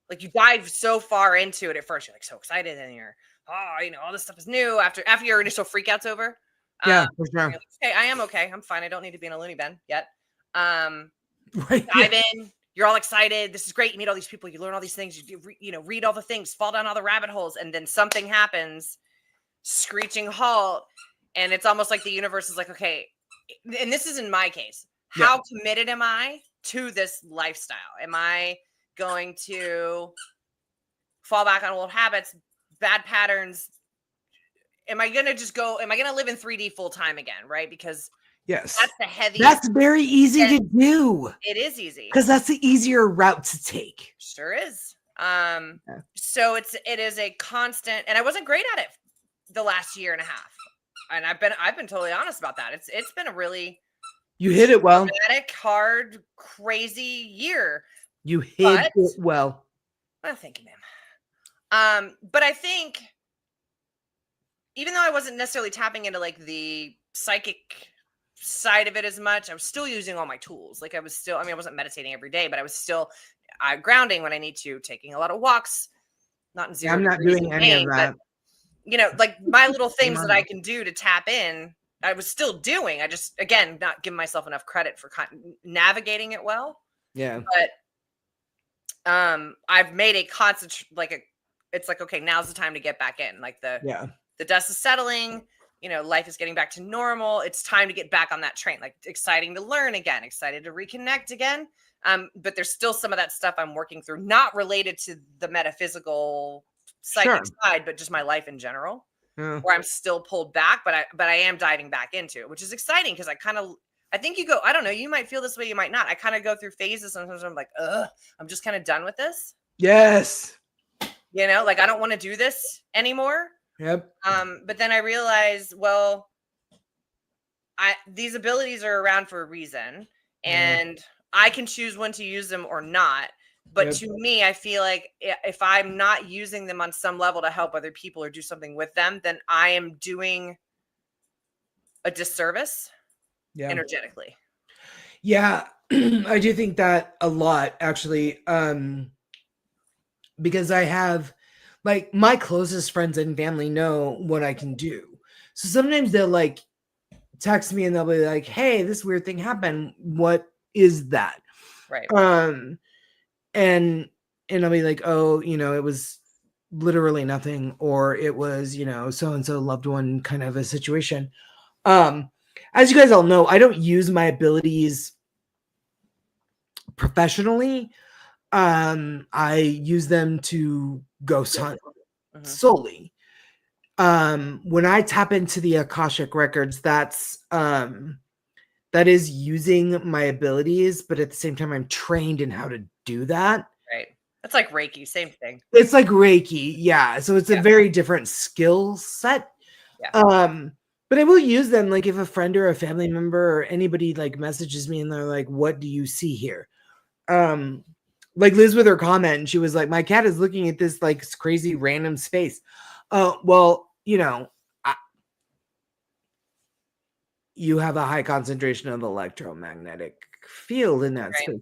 like, you dive so far into it at first, you're like so excited, and you're all this stuff is new after your initial freakout's over. Yeah, for sure. Like, okay, I am okay. I'm fine. I don't need to be in a loony bin yet. Right. Dive in. You're all excited. This is great. You meet all these people. You learn all these things. You read all the things, fall down all the rabbit holes, and then something happens, screeching halt, and it's almost like the universe is like, okay. And this is in my case. How committed am I to this lifestyle? Am I going to fall back on old habits, bad patterns? Am I going to live in 3D full time again? Right? Because yes, that's the heavy. That's very easy to do. It is easy. Because that's the easier route to take. Sure is. So it is a constant, and I wasn't great at it the last year and a half. And I've been totally honest about that. It's been a really you hit it well. Dramatic, hard, crazy year. You hit it well. Well, thank you, ma'am. But I think even though I wasn't necessarily tapping into like the psychic side of it as much, I was still using all my tools. Like I wasn't meditating every day, but I was still grounding when I need to, taking a lot of walks, not in zero. I'm not doing any of that. But, like my little things that I can do to tap in, I was still doing. I just, again, not giving myself enough credit for navigating it well. Yeah. But I've made a constant, it's like, okay, now's the time to get back in. Like the dust is settling. life is getting back to normal. It's time to get back on that train. Like, exciting to learn again, excited to reconnect again. But there's still some of that stuff I'm working through, not related to the metaphysical psychic side, but just my life in general, where I'm still pulled back, but I am diving back into it, which is exciting because I think I don't know, you might feel this way, you might not. I kind of go through phases. Sometimes I'm like, I'm just kind of done with this. Yes. Like, I don't want to do this anymore. Yep. But then I realize, well, these abilities are around for a reason, and I can choose when to use them or not. But to me, I feel like if I'm not using them on some level to help other people or do something with them, then I am doing a disservice energetically. Yeah, I do think that a lot, actually, because I have, like, my closest friends and family know what I can do. So sometimes they'll like text me and they'll be like, hey, this weird thing happened. What is that? Right. And I'll be like, oh, it was literally nothing, or it was, so-and-so loved one kind of a situation. As you guys all know, I don't use my abilities professionally. I use them to ghost hunt solely. When I tap into the Akashic records, that is using my abilities, but at the same time, I'm trained in how to do that. Right. That's like Reiki, same thing. It's like Reiki, yeah. So it's a very different skill set. Yeah. But I will use them, like, if a friend or a family member or anybody like messages me and they're like, what do you see here? Like Liz with her comment, and she was like, my cat is looking at this like crazy random space. Well, you have a high concentration of electromagnetic field in that space.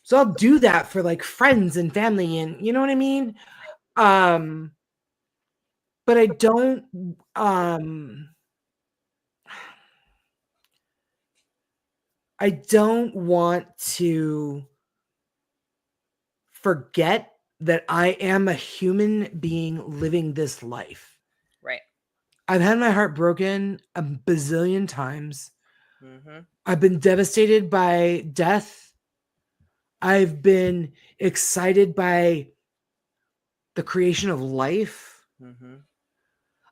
So I'll do that for like friends and family, and you know what I mean? But I don't want to forget that I am a human being living this life. Right. I've had my heart broken a bazillion times. I've been devastated by death. I've been excited by the creation of life.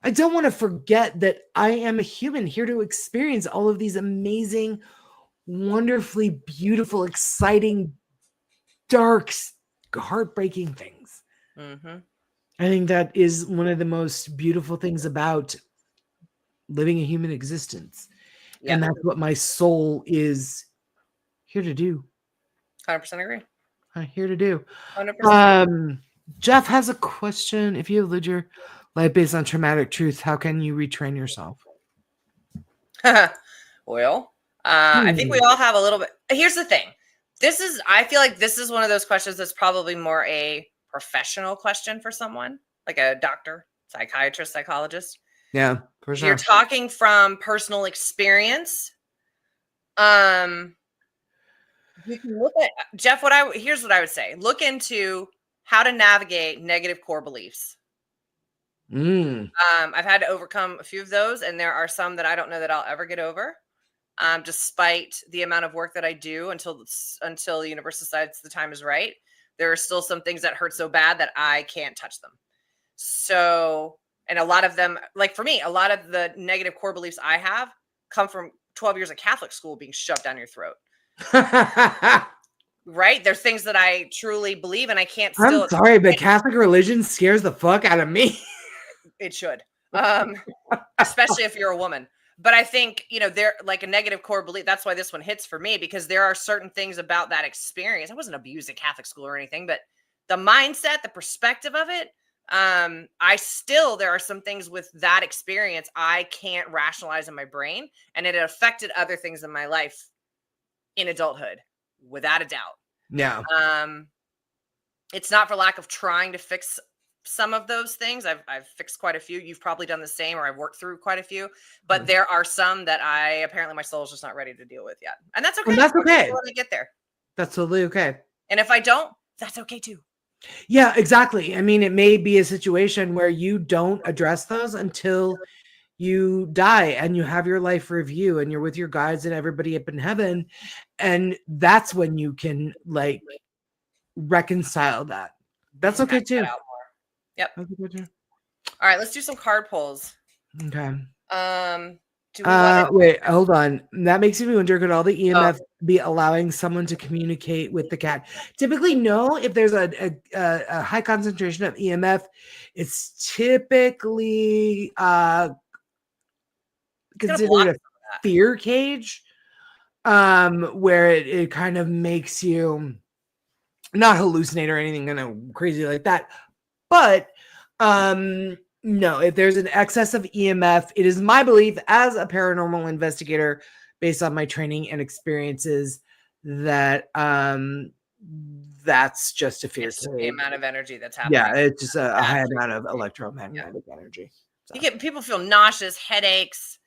I don't want to forget that I am a human here to experience all of these amazing, wonderfully beautiful, exciting, dark, heartbreaking things. I think that is one of the most beautiful things about living a human existence. And that's what my soul is here to do. 100% agree. I'm here to do. 100%. Jeff has a question. If you have lived your life based on traumatic truth, how can you retrain yourself? Well, I think we all have a little bit. Here's the thing. I feel like this is one of those questions that's probably more a professional question for someone, like a doctor, psychiatrist, psychologist. Yeah, for sure. You're talking from personal experience. You can look at Jeff. Here's what I would say: look into how to navigate negative core beliefs. I've had to overcome a few of those, and there are some that I don't know that I'll ever get over. Despite the amount of work that I do until the universe decides the time is right, there are still some things that hurt so bad that I can't touch them. So, and a lot of them, like for me, a lot of the negative core beliefs I have come from 12 years of Catholic school being shoved down your throat. Right? There's things that I truly believe, and I can't still. I'm sorry, but Catholic religion scares the fuck out of me. It should, especially if you're a woman. But I think, they're like a negative core belief. That's why this one hits for me, because there are certain things about that experience. I wasn't abused at Catholic school or anything, but the mindset, the perspective of it, there are some things with that experience I can't rationalize in my brain, and it affected other things in my life in adulthood, without a doubt. Yeah. It's not for lack of trying to fix some of those things. I've fixed quite a few. You've probably done the same, or I've worked through quite a few, but there are some that apparently my soul is just not ready to deal with yet. And that's okay. And that's okay. When I get there. That's totally okay. And if I don't, that's okay too. Yeah, exactly. I mean, it may be a situation where you don't address those until you die and you have your life review and you're with your guides and everybody up in heaven. And that's when you can like reconcile that. That's okay too. Yep. That's okay too. All right, let's do some card pulls. Okay. Do we want to wait, hold on. That makes me wonder, could all the EMF be allowing someone to communicate with the cat? Typically, no. If there's a high concentration of EMF, it's typically considered a fear cage, where it kind of makes you not hallucinate or anything kind of crazy like that. But no, if there's an excess of EMF, it is my belief as a paranormal investigator, based on my training and experiences, that that's just a fear. The amount of energy that's happening. Yeah, it's just a high amount of electromagnetic energy. So. You get people feel nauseous, headaches.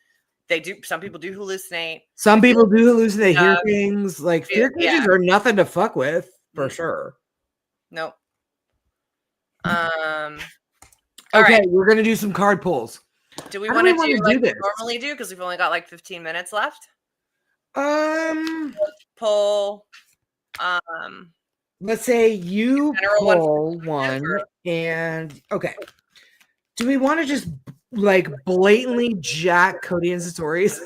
Some people do hallucinate. Some people do hallucinate, hear things. Like fear cages are nothing to fuck with, for sure. Nope. Okay, right. we're gonna do some card pulls. Do we want to do like we normally do? Because we've only got like 15 minutes left. Pull. Let's say you pull one, and okay. Do we want to just like blatantly jack Cody and Satori's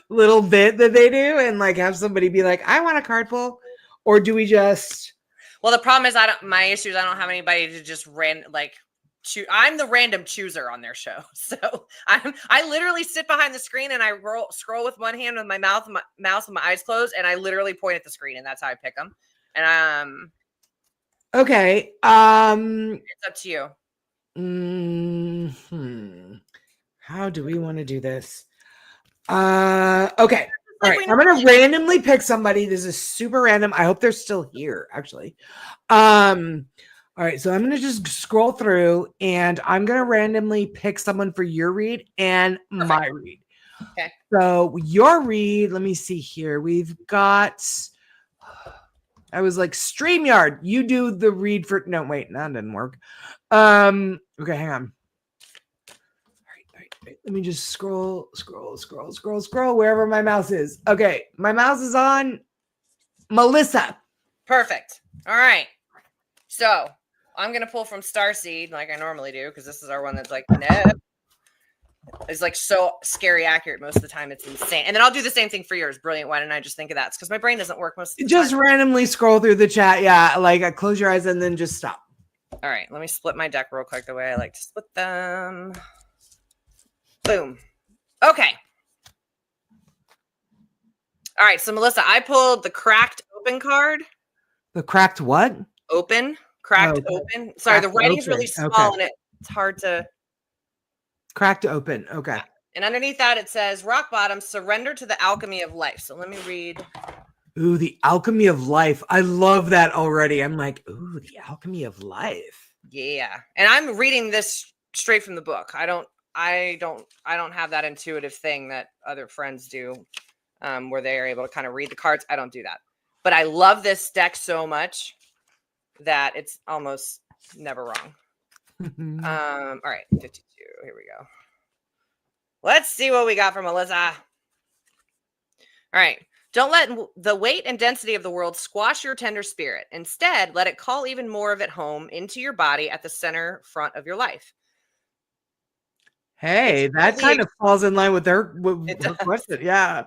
little bit that they do, and like have somebody be like, "I want a card pull," or do we just? Well, the problem is my issue is I don't have anybody to just I'm the random chooser on their show. So I literally sit behind the screen and I scroll with one hand with my mouse and my eyes closed, and I literally point at the screen, and that's how I pick them. And okay. It's up to you. How do we want to do this? Okay. All right, I'm gonna randomly pick somebody. This is super random. I hope they're still here, actually. All right, so I'm gonna just scroll through, and I'm gonna randomly pick someone for your read and my read. Okay. So your read. Let me see here. We've got. I was like StreamYard. You do the read for. No, wait, that didn't work. Okay, hang on. All right. Let me just scroll wherever my mouse is. Okay, my mouse is on Melissa. Perfect. All right. So I'm gonna pull from Starseed like I normally do, because this is our one that's like it's like so scary accurate most of the time. It's insane. And then I'll do the same thing for yours. Brilliant. Why didn't I just think of that? It's because my brain doesn't work most of the time. Just randomly scroll through the chat. Yeah, like close your eyes and then just stop. All right, let me split my deck real quick the way I like to split them. Boom. Okay. All right, so Melissa, I pulled the cracked open card. The cracked what? Open. Cracked open. Sorry, the writing's really small and it's hard to. Cracked open. Okay. And underneath that it says rock bottom, surrender to the alchemy of life. So let me read. Ooh, the alchemy of life. I love that already. I'm like, ooh, the alchemy of life. Yeah. And I'm reading this straight from the book. I don't have that intuitive thing that other friends do, where they are able to kind of read the cards. I don't do that. But I love this deck so much that it's almost never wrong. All right, 52. Here we go. Let's see what we got from Melissa. All right. Don't let the weight and density of the world squash your tender spirit. Instead, let it call even more of it home into your body at the center front of your life. Hey, that kind of falls in line with her question. Yeah.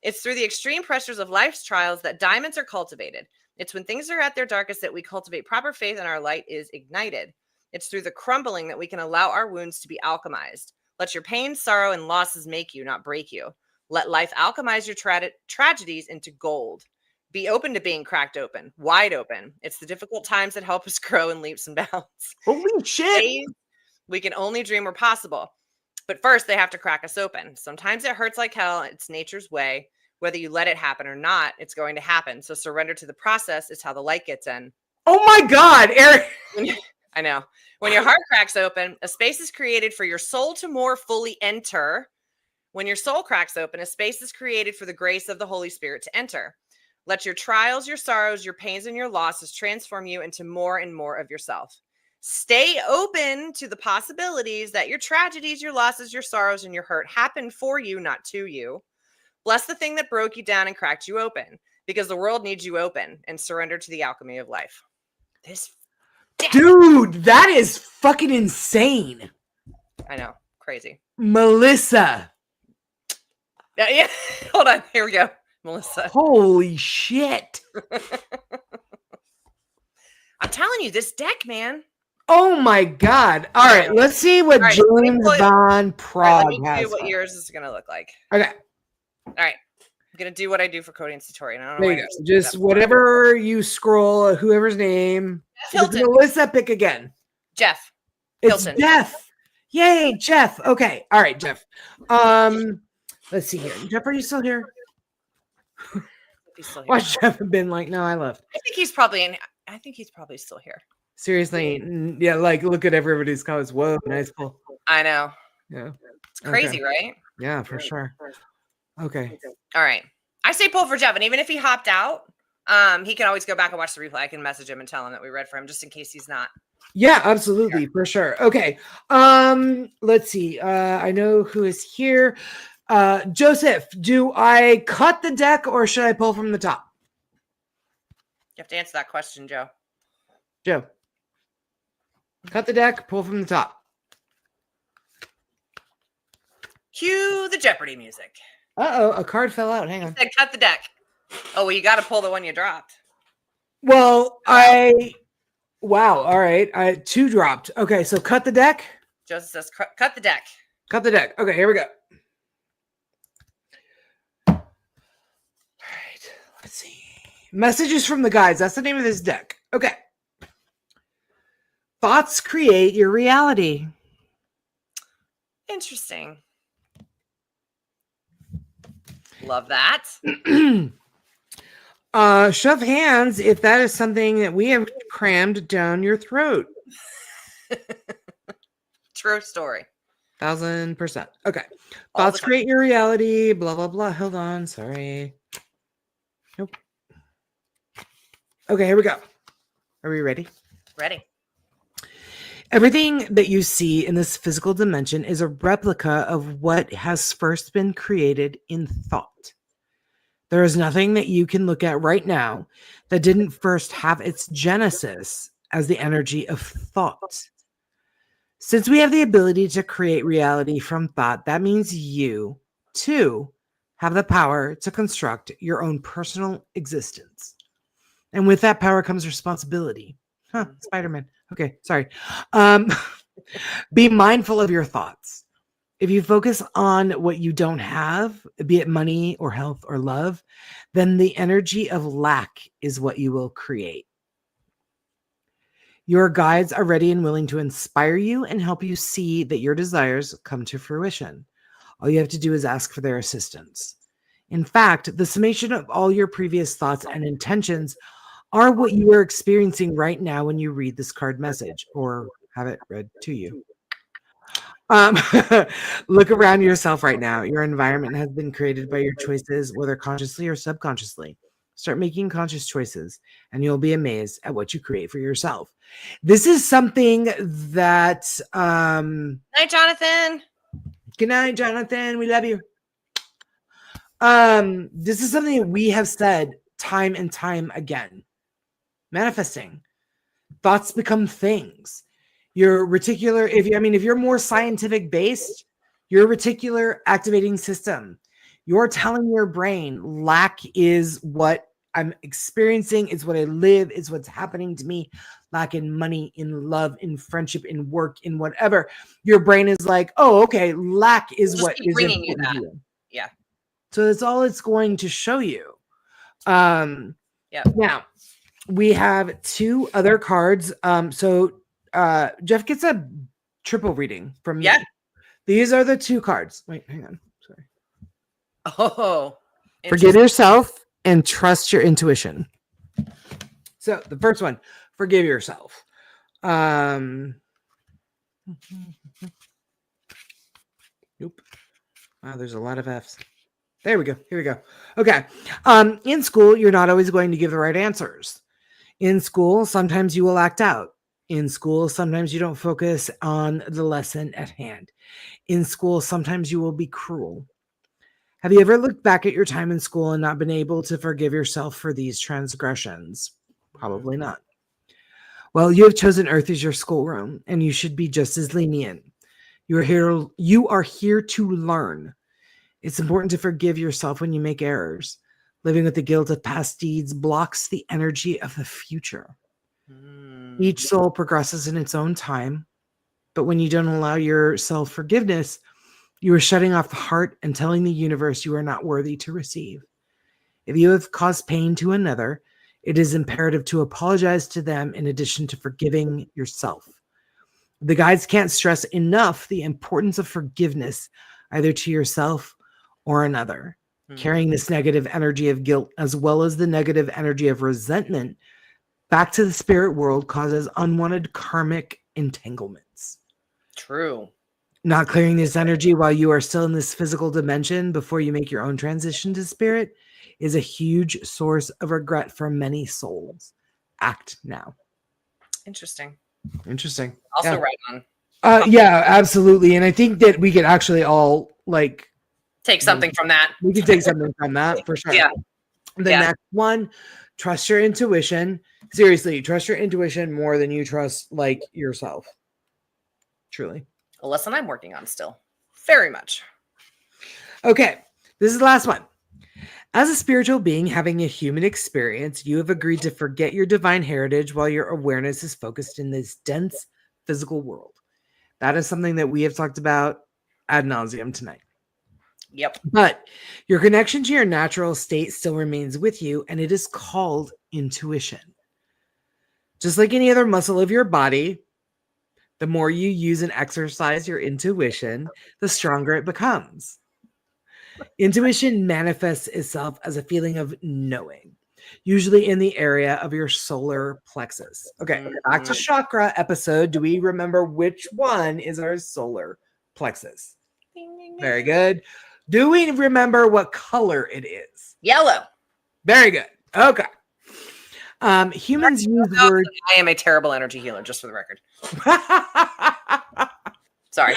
It's through the extreme pressures of life's trials that diamonds are cultivated. It's when things are at their darkest that we cultivate proper faith and our light is ignited. It's through the crumbling that we can allow our wounds to be alchemized. Let your pain, sorrow, and losses make you, not break you. Let life alchemize your tragedies into gold. Be open to being cracked open, wide open. It's the difficult times that help us grow in leaps and bounds. Holy shit! We can only dream were possible. But first, they have to crack us open. Sometimes it hurts like hell. It's nature's way. Whether you let it happen or not, it's going to happen. So surrender to the process is how the light gets in. Oh my God, Erin. I know. When your heart cracks open, a space is created for your soul to more fully enter. When your soul cracks open, a space is created for the grace of the Holy Spirit to enter. Let your trials, your sorrows, your pains, and your losses transform you into more and more of yourself. Stay open to the possibilities that your tragedies, your losses, your sorrows, and your hurt happen for you, not to you. Bless the thing that broke you down and cracked you open, because the world needs you open, and surrender to the alchemy of life. This dude, that is fucking insane. I know, crazy. Melissa. Yeah. Hold on, here we go, Melissa. Holy shit. I'm telling you, this deck, man. Oh my God. All right, let's see what James Von Prague let me has. do what yours is going to look like. Okay. All right. I'm going to do what I do for Cody and Satori. And I don't know there you go. Just whatever you scroll, whoever's name. Melissa, pick again. Jeff. It's Hilton. Jeff. Yay, Jeff. Okay. All right, Jeff. Let's see here. Jeff, are you still here? Why's Jeff been like, no, I left. I think he's probably still here. Seriously, yeah, like look at everybody's comments. Whoa, nice pull. I know. Yeah. It's crazy, right? Yeah, for sure. Okay. All right. I say pull for Jeff, and even if he hopped out, he can always go back and watch the replay. I can message him and tell him that we read for him just in case he's not. Yeah, absolutely, for sure. Okay. Let's see. I know who is here. Joseph, do I cut the deck or should I pull from the top? You have to answer that question, Joe. Joe. Cut the deck, pull from the top. Cue the Jeopardy music. Uh-oh, a card fell out. Hang on. Said cut the deck. Oh, well, you got to pull the one you dropped. Well, wow. All right. 2 dropped. Okay, so cut the deck. Joseph says cut the deck. Cut the deck. Okay, here we go. All right, let's see. Messages from the guides. That's the name of this deck. Okay. Thoughts create your reality. Interesting. Love that. Shove hands if that is something that we have crammed down your throat. True story. 1000%. Okay. Thoughts create your reality. Blah, blah, blah. Hold on. Sorry. Nope. Okay, here we go. Are we ready? Ready. Everything that you see in this physical dimension is a replica of what has first been created in thought. There is nothing that you can look at right now that didn't first have its genesis as the energy of thought. Since we have the ability to create reality from thought, that means you, too, have the power to construct your own personal existence. And with that power comes responsibility. Spider-Man. Okay, sorry. Be mindful of your thoughts. If you focus on what you don't have, be it money or health or love, then the energy of lack is what you will create. Your guides are ready and willing to inspire you and help you see that your desires come to fruition. All you have to do is ask for their assistance. In fact, the summation of all your previous thoughts and intentions are what you are experiencing right now when you read this card message or have it read to you. Look around yourself right now. Your environment has been created by your choices, whether consciously or subconsciously. Start making conscious choices, and you'll be amazed at what you create for yourself. This is something that... Night, Jonathan. Good night, Jonathan. We love you. This is something we have said time and time again. Manifesting. Thoughts become things. Your reticular, if you're more scientific based, your reticular activating system, you're telling your brain lack is what I'm experiencing, is what I live, is what's happening to me. Lack in money, in love, in friendship, in work, in whatever. Your brain is like, oh, okay, lack is just what is bringing you that. Yeah. So that's all it's going to show you. Yeah. Now we have 2 other cards. Jeff gets a triple reading from me. These are the 2 cards. Wait, hang on. Sorry. Oh. Forgive yourself and trust your intuition. So the first one, forgive yourself. Nope. Wow, there's a lot of F's. There we go. Here we go. Okay. In school, you're not always going to give the right answers. In school, sometimes you will act out. In school, sometimes you don't focus on the lesson at hand. In school, sometimes you will be cruel. Have you ever looked back at your time in school and not been able to forgive yourself for these transgressions? Probably not. Well, you have chosen Earth as your schoolroom, and you should be just as lenient. You are here to learn. It's important to forgive yourself when you make errors. Living with the guilt of past deeds blocks the energy of the future. Each soul progresses in its own time, but when you don't allow yourself forgiveness, you are shutting off the heart and telling the universe you are not worthy to receive. If you have caused pain to another, it is imperative to apologize to them in addition to forgiving yourself. The guides can't stress enough the importance of forgiveness, either to yourself or another. Carrying this negative energy of guilt, as well as the negative energy of resentment, back to the spirit world causes unwanted karmic entanglements. True. Not clearing this energy while you are still in this physical dimension before you make your own transition to spirit is a huge source of regret for many souls. Act now. Interesting. yeah. Also right on. Yeah, absolutely. And I think that we could actually all take something from that. We can take something from that for sure. Yeah. The next one, trust your intuition. Seriously, trust your intuition more than you trust yourself. Truly. A lesson I'm working on still. Very much. Okay, this is the last one. As a spiritual being having a human experience, you have agreed to forget your divine heritage while your awareness is focused in this dense physical world. That is something that we have talked about ad nauseum tonight. Yep. But your connection to your natural state still remains with you, and it is called intuition. Just like any other muscle of your body, the more you use and exercise your intuition, the stronger it becomes. Intuition manifests itself as a feeling of knowing, usually in the area of your solar plexus. Okay, back to chakra episode. Do we remember which one is our solar plexus? Very good. Do we remember what color it is? Yellow. Very good. Okay. Humans use words. I am a terrible energy healer, just for the record. Sorry.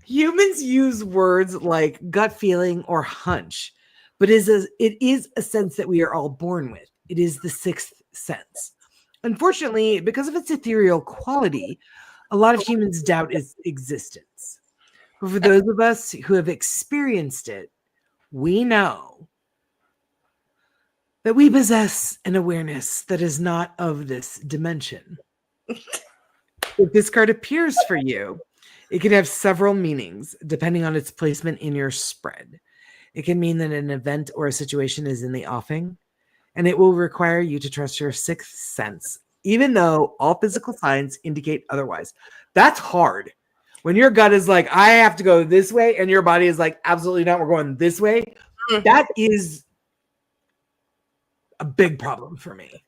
Humans use words like gut feeling or hunch, but it is a sense that we are all born with. It is the sixth sense. Unfortunately, because of its ethereal quality, a lot of humans doubt its existence. But for those of us who have experienced it, we know that we possess an awareness that is not of this dimension. If this card appears for you, it can have several meanings depending on its placement in your spread. It can mean that an event or a situation is in the offing, and it will require you to trust your sixth sense, even though all physical signs indicate otherwise. That's hard. When your gut is like, I have to go this way, and your body is like, absolutely not, we're going this way. That is a big problem for me.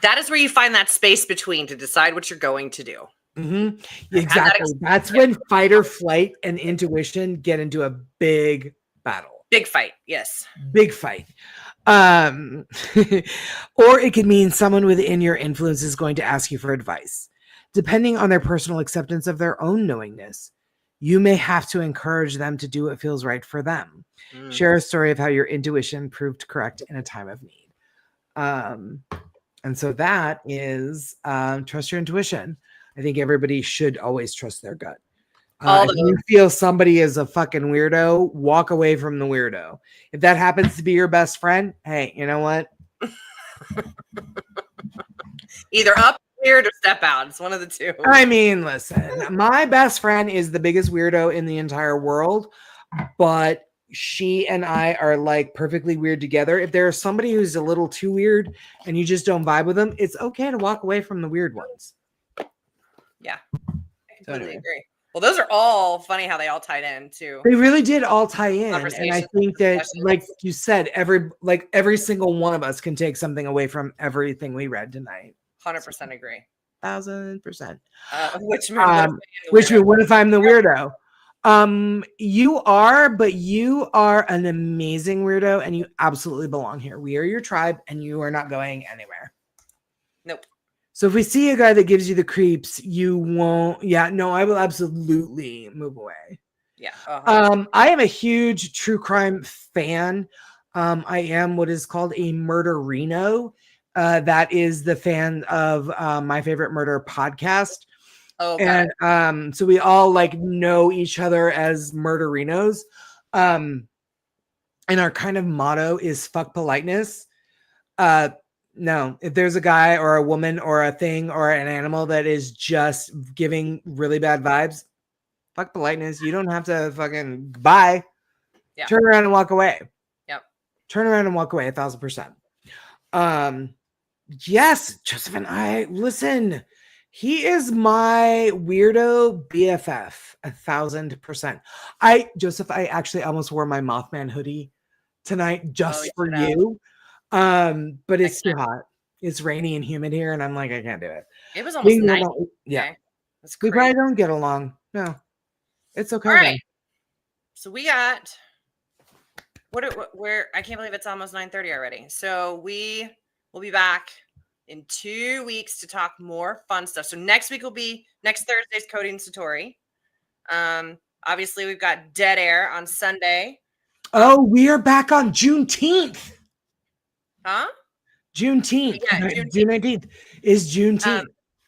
That is where you find that space between to decide what you're going to do. Mm-hmm. Exactly. That's when fight or flight and intuition get into a big battle. Big fight. Yes. Big fight. Or it could mean someone within your influence is going to ask you for advice. Depending on their personal acceptance of their own knowingness, you may have to encourage them to do what feels right for them. Share a story of how your intuition proved correct in a time of need. And so that is trust your intuition. I think everybody should always trust their gut. If you feel somebody is a fucking weirdo, walk away from the weirdo. If that happens to be your best friend, hey, you know what? Either up weird or step out. It's one of the two. I mean, listen, my best friend is the biggest weirdo in the entire world, but she and I are like perfectly weird together. If there's somebody who's a little too weird and you just don't vibe with them, it's okay to walk away from the weird ones. Yeah, I completely agree. Well, those are all funny how they all tied in too. They really did all tie in. And I think that, like you said, every single one of us can take something away from everything we read tonight. 100% agree. 1,000%. Which what if I'm the weirdo? You are, but you are an amazing weirdo and you absolutely belong here. We are your tribe and you are not going anywhere. Nope. So if we see a guy that gives you the creeps, you won't. Yeah, no, I will absolutely move away. Yeah. I am a huge true crime fan. I am what is called a murderino. That is the fan of My Favorite Murder podcast. Oh, and so we all like know each other as murderinos. And our kind of motto is fuck politeness. No, if there's a guy or a woman or a thing or an animal that is just giving really bad vibes, fuck politeness. You don't have to fucking bye. Yeah. Turn around and walk away. Yep. Turn around and walk away 1,000%. Yes, Joseph and I, listen, he is my weirdo BFF 1,000%. Joseph, I actually almost wore my Mothman hoodie tonight just for you. But it's too hot. It's rainy and humid here, and I'm like, I can't do it. It was almost 90. Yeah. Okay. We probably don't get along. No. It's okay. All right. So we got where I can't believe it's almost 9:30 already. So we will be back in 2 weeks to talk more fun stuff. So next Thursday's Cody and Satori. Obviously we've got Dead Air on Sunday. Oh, we are back on Juneteenth. Huh? Juneteenth. Yeah, June 19th is Juneteenth.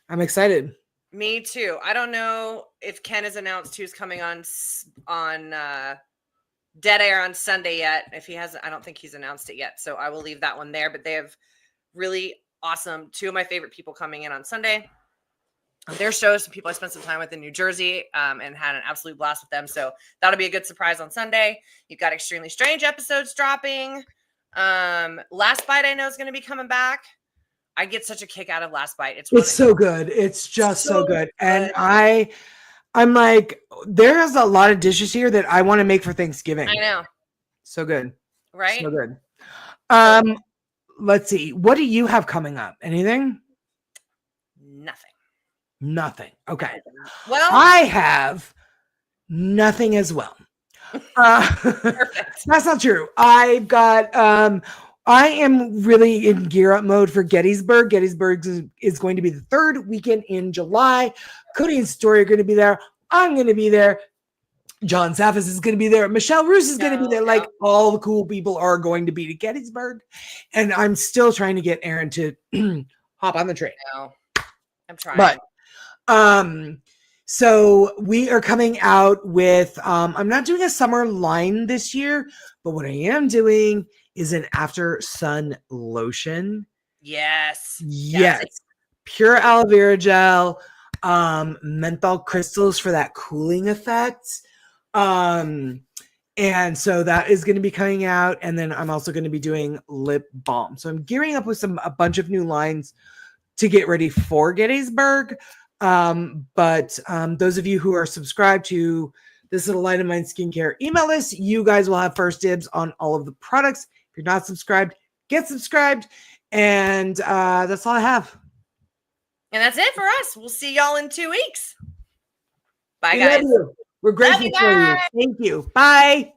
I'm excited. Me too. I don't know if Ken has announced who's coming on Dead Air on Sunday yet. If he hasn't, I don't think he's announced it yet. So I will leave that one there. But they have really awesome, two of my favorite people coming in on Sunday. Their shows, some people I spent some time with in New Jersey and had an absolute blast with them. So that'll be a good surprise on Sunday. You've got Extremely Strange episodes dropping. Last Bite I know is going to be coming back. I get such a kick out of Last Bite. It's so good. It's just so good. And I'm like, there's a lot of dishes here that I want to make for Thanksgiving. I know. So good. Right? So good. Let's see. What do you have coming up? Anything? Nothing. Okay. Well, I have nothing as well. Perfect. That's not true. I've got I am really in gear up mode for Gettysburg. Gettysburg is going to be the third weekend in July. Cody and Satori are going to be there. I'm going to be there. John Zaffis is going to be there. Michelle Roos is going to be there. Like all the cool people are going to be to Gettysburg. And I'm still trying to get Erin to hop on the train. No, I'm trying. But so we are coming out with I'm not doing a summer line this year, but what I am doing is an after sun lotion. Yes. Pure aloe vera gel, menthol crystals for that cooling effect. And so that is going to be coming out. And then I'm also going to be doing lip balm. So I'm gearing up with a bunch of new lines to get ready for Gettysburg. But those of you who are subscribed to this little Light of Mind skincare email list, you guys will have first dibs on all of the products. If you're not subscribed, get subscribed. And that's all I have. And that's it for us. We'll see y'all in 2 weeks. Bye, guys. We're grateful for you. Thank you. Bye.